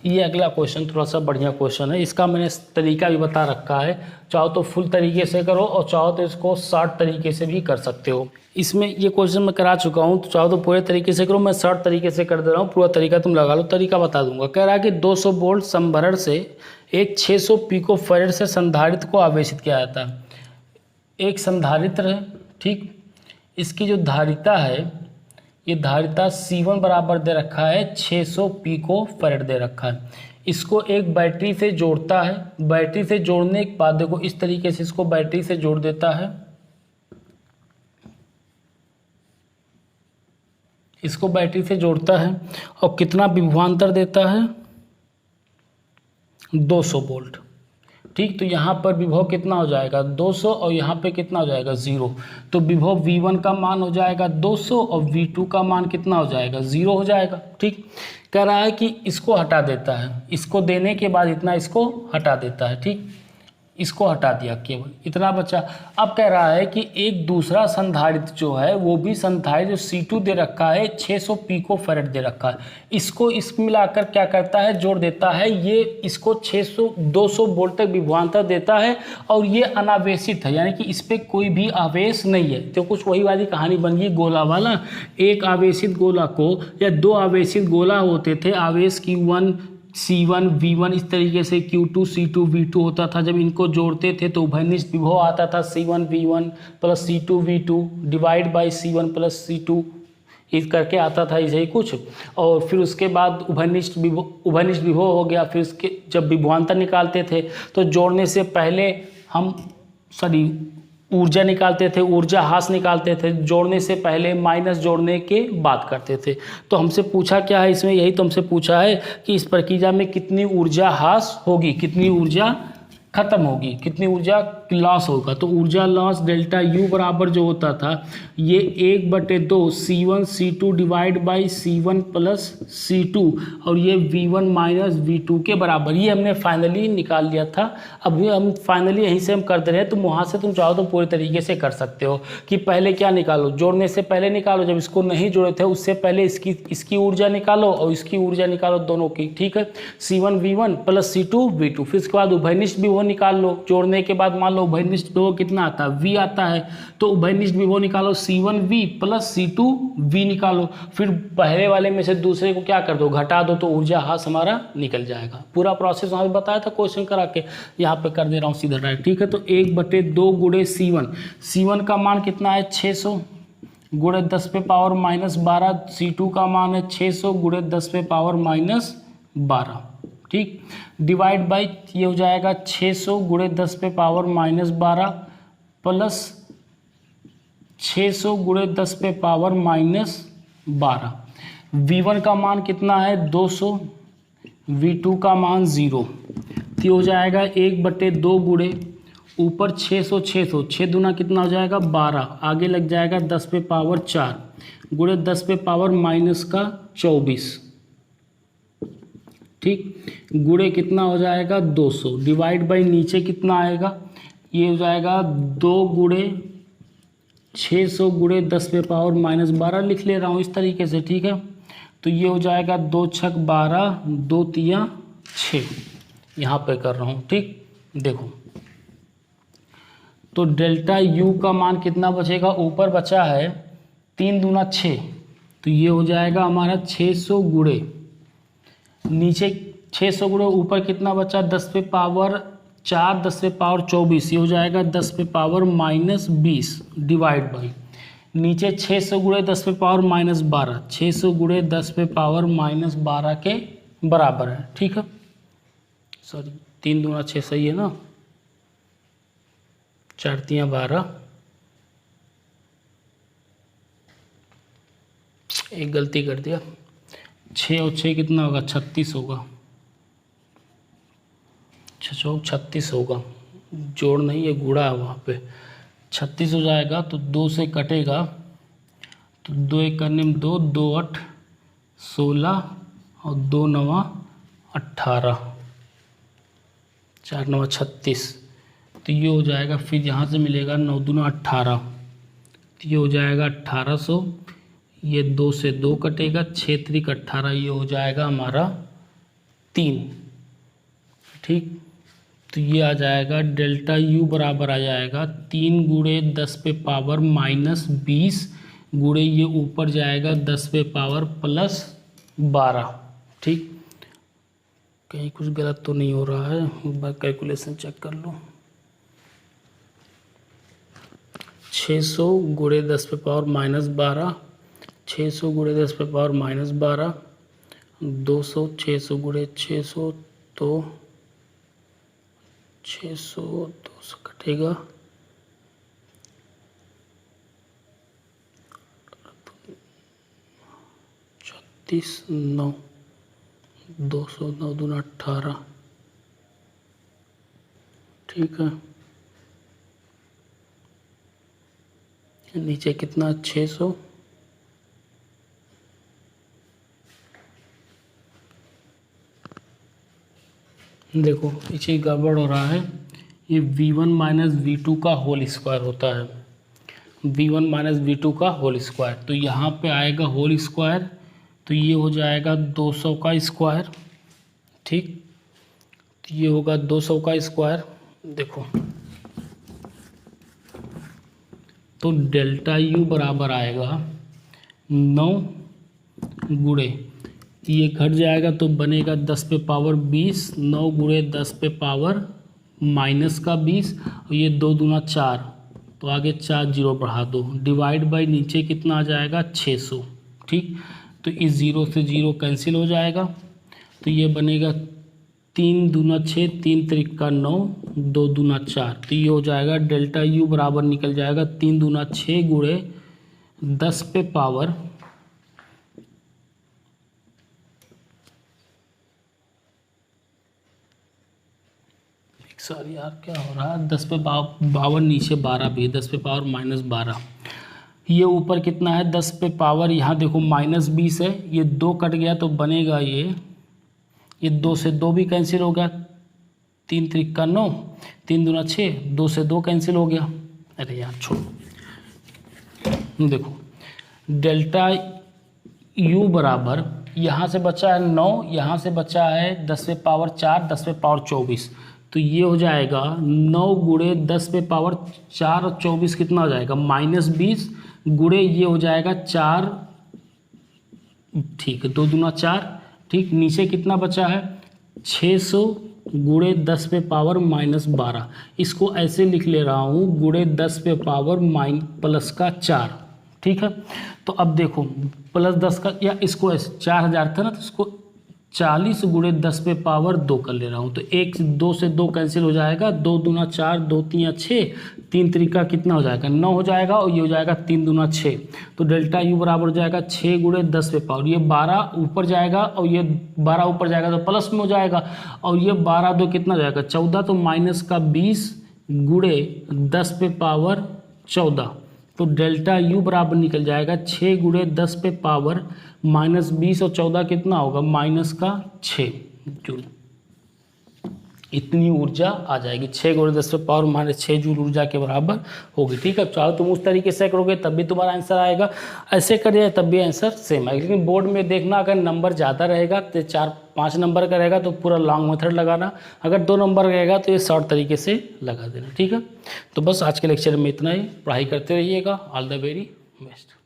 ये अगला क्वेश्चन थोड़ा सा बढ़िया क्वेश्चन है, इसका मैंने तरीका भी बता रखा है, चाहो तो फुल तरीके से करो और चाहो तो इसको शॉर्ट तरीके से भी कर सकते हो। इसमें ये क्वेश्चन मैं करा चुका हूँ, तो चाहो तो पूरे तरीके से करो, मैं शॉर्ट तरीके से कर दे रहा हूँ, पूरा तरीका तुम लगा लो, तरीका बता दूंगा। कह रहा है कि 200 वोल्ट संभरण से एक 600 पिको फैरेड से संधारित्र को आवेशित किया जाता है। एक संधारित्र है, ठीक, इसकी जो धारिता है, ये धारिता C1 बराबर दे रखा है 600 पिको फैरेड दे रखा है, इसको एक बैटरी से जोड़ता है, बैटरी से जोड़ने के बाद देखो इस तरीके से इसको बैटरी से जोड़ देता है, इसको बैटरी से जोड़ता है और कितना विभवांतर देता है 200 वोल्ट। ठीक, तो यहाँ पर विभव कितना हो जाएगा 200 और यहाँ पे कितना हो जाएगा 0, तो विभव V1 का मान हो जाएगा 200 और V2 का मान कितना हो जाएगा 0 हो जाएगा। ठीक, कह रहा है कि इसको हटा देता है, इसको देने के बाद इतना इसको हटा देता है। ठीक, इसको हटा दिया, केवल इतना बचा। अब कह रहा है कि एक दूसरा संधारित्र जो है वो भी संधारित्र C2 दे रखा है, 600 पिको फैरेड दे रखा है, इसको इस मिलाकर क्या करता है जोड़ देता है, ये इसको 200 वोल्ट तक विभवांतर देता है और ये अनावेशित है, यानी कि इस पर कोई भी आवेश नहीं है। तो कुछ वही वाली कहानी बन गई गोला वाला, एक आवेशित गोला को या दो आवेशित गोला होते थे, आवेश Q1 C1 V1 इस तरीके से Q2 C2 V2 होता था, जब इनको जोड़ते थे तो उभयनिष्ठ विभव आता था C1 V1 plus C2 V2 divide by C1 plus C2 इस करके आता था, ऐसे ही कुछ। और फिर उसके बाद उभयनिष्ठ विभव हो गया। फिर उसके जब विभवांतर निकालते थे तो जोड़ने से पहले हम ऊर्जा निकालते थे, ऊर्जा ह्रास निकालते थे, जोड़ने से पहले माइनस जोड़ने के बाद करते थे। तो हमसे पूछा क्या है इसमें, यही तो हमसे पूछा है कि इस प्रक्रिया में कितनी ऊर्जा ह्रास होगी, कितनी ऊर्जा खत्म होगी, कितनी ऊर्जा लॉस होगा। तो ऊर्जा लॉस डेल्टा U बराबर जो होता था ये 1/2 C1 C2 divide by C1 plus C2 और ये V1 माइनस V2 के बराबर, ये हमने फाइनली निकाल लिया था। अभी हम फाइनली यहीं से हम कर दे रहे हैं, तुम वहाँ से तुम चाहो तो पूरे तरीके से कर सकते हो कि पहले क्या निकालो, जोड़ने से पहले निकालो, जब इसको नहीं जोड़े थे उससे पहले इसकी ऊर्जा निकालो और इसकी ऊर्जा निकालो दोनों की। ठीक है, C1 V1 plus C2 V2, फिर उसके बाद उभयनिष्ठ विभव निकाल लो, जोड़ने के बाद मान लो उभयनिष्ठ विभव कितना आता है V आता है, तो उभयनिष्ठ विभव निकालो C1 V plus C2 V निकालो, फिर पहले वाले में से दूसरे को क्या कर दो घटा दो, तो ऊर्जा ह्रास हमारा निकल जाएगा। पूरा प्रोसेस वहाँ पे बताया था क्वेश्चन करा के, यहाँ पे कर दे रहा हूँ सीधा डायरेक्ट। ठीक है, तो 1/2 गुणे C1 का मान कितना है 600 गुणे 10 पे पावर -12, C2 का मान है 600 गुणे 10 पे पावर -12। ठीक, डिवाइड बाई ये हो जाएगा 600 गुणे 10 पे पावर -12 प्लस 600 गुणे 10 पे पावर -12। V1 का मान कितना है 200, V2 का मान 0, तो हो जाएगा 1/2 गुणे ऊपर 600 6 दूना कितना हो जाएगा 12, आगे लग जाएगा 10 पे पावर 4 गुणे 10 पे पावर -24। ठीक, गुणे कितना हो जाएगा 200 डिवाइड बाई नीचे कितना आएगा, ये हो जाएगा 2 गुणे 600 गुणे 10 पे पावर -12 लिख ले रहा हूँ इस तरीके से। ठीक है, तो ये हो जाएगा 2 छक 12 2 तिया 6, यहाँ पे कर रहा हूँ। ठीक, देखो तो डेल्टा U का मान कितना बचेगा, ऊपर बचा है 3 दूना 6, तो ये हो जाएगा हमारा 600 गुणे नीचे 600 गुणे ऊपर कितना बचा 10 पे पावर 4 10 पे पावर 24, ये हो जाएगा 10 पे पावर -20 डिवाइड बाई नीचे 600 गुणे 10 पे पावर -12, 600 गुणे 10 पे पावर -12 के बराबर है। ठीक है, सॉरी 3 दूना 6 सही है ना, 4 तियां 12, एक गलती कर दिया, 6 और 6 कितना होगा 36 होगा, 6 चौक 36 होगा, जोड़ नहीं है गुणा है वहाँ पे, 36 हो जाएगा। तो 2 से कटेगा तो 2 एक करने में 2, 2 8 16 और 2 9 18, 4 9 36, तो ये हो जाएगा। फिर यहाँ से मिलेगा 9 दूना 18, तो ये हो जाएगा 1800, ये 2 से 2 कटेगा, 6 त्रिक 18, ये हो जाएगा हमारा 3। ठीक, तो ये आ जाएगा डेल्टा यू बराबर आ जाएगा 3 गुणे 10 पे पावर -20 गुणे ये ऊपर जाएगा 10 पे पावर +12। ठीक, कहीं कुछ गलत तो नहीं हो रहा है, एक बार कैलकुलेशन चेक कर लो। 600 गुणे 10 पे पावर -12, 600 गुणे 10 पे पावर -12, 200, 600 गुणे 600 तो 600 200 कटेगा, 36 9, 200 9 दूना 18। ठीक है, नीचे कितना 600, देखो पीछे गड़बड़ हो रहा है, ये v1 माइनस v2 का होल स्क्वायर होता है, v1 माइनस v2 का होल स्क्वायर, तो यहाँ पे आएगा होल स्क्वायर, तो ये हो जाएगा 200 का स्क्वायर। ठीक, तो ये होगा 200 का स्क्वायर। देखो तो डेल्टा यू बराबर आएगा 9 गुणे, ये घट जाएगा तो बनेगा 10 पे पावर 20, 9 गुणे 10 पे पावर -20, और ये 2 दूना 4, तो आगे 4 जीरो बढ़ा दो, डिवाइड बाई नीचे कितना आ जाएगा 600। ठीक, तो इस 0 से 0 कैंसिल हो जाएगा, तो ये बनेगा 3 दूना 6, 3 त्रिक 9, 2 दूना 4, तो ये हो जाएगा डेल्टा यू बराबर निकल जाएगा 3 दूना 6 गुणे 10 पे पावर सॉरी यार क्या हो रहा है, 10 पे 52, नीचे 12 भी, 10 पे पावर -12, ये ऊपर कितना है 10 पे पावर, यहाँ देखो -20 है, ये 2 कट गया तो बनेगा ये 2 से 2 भी कैंसिल हो गया, 3 त्रिक 9, 3 दूना 6, 2 से 2 कैंसिल हो गया। अरे यार छोड़ो, देखो डेल्टा यू बराबर यहाँ से बचा है 9, यहाँ से बचा है 10 पे पावर 4, 10 पे पावर 24, तो ये हो जाएगा 9 गुणे 10 पे पावर 4 और 24 कितना हो जाएगा -20 गुणे ये हो जाएगा 4। ठीक है, 2 दूना 4। ठीक, नीचे कितना बचा है 600 गुणे 10 पे पावर -12, इसको ऐसे लिख ले रहा हूँ गुणे 10 पे पावर +4। ठीक है, तो अब देखो +10 का, या इसको ऐसे 4000 था ना, तो इसको 40 गुणे 10 पे पावर 2 कर ले रहा हूँ, तो 1 2 से 2 कैंसिल हो जाएगा, 2 दूना 4, 2 तियां 6, 3 त्रिका कितना हो जाएगा 9 हो जाएगा, और ये हो जाएगा 3 दूना 6, तो डेल्टा यू बराबर हो जाएगा 6 गुणे 10 पे पावर, ये 12 ऊपर जाएगा और ये 12 ऊपर जाएगा तो प्लस में हो जाएगा, और ये 12 2 कितना हो जाएगा 14, तो -20 गुणे 10 पे पावर 14, तो डेल्टा यू बराबर निकल जाएगा 6 गुणे 10 पे पावर -20 और 14 कितना होगा -6 जूल। इतनी ऊर्जा आ जाएगी, 6 गुणे 10 पे पावर -6 जूल ऊर्जा के बराबर होगी। ठीक है, चाहो तुम उस तरीके से करोगे तब भी तुम्हारा आंसर आएगा, ऐसे करिए तब भी आंसर सेम आएगा। लेकिन बोर्ड में देखना, अगर नंबर ज़्यादा रहेगा तो 4-5 नंबर का रहेगा तो पूरा लॉन्ग मेथड लगाना, अगर 2 नंबर रहेगा तो ये शॉर्ट तरीके से लगा देना। ठीक है, तो बस आज के लेक्चर में इतना ही, पढ़ाई करते रहिएगा। All the very best.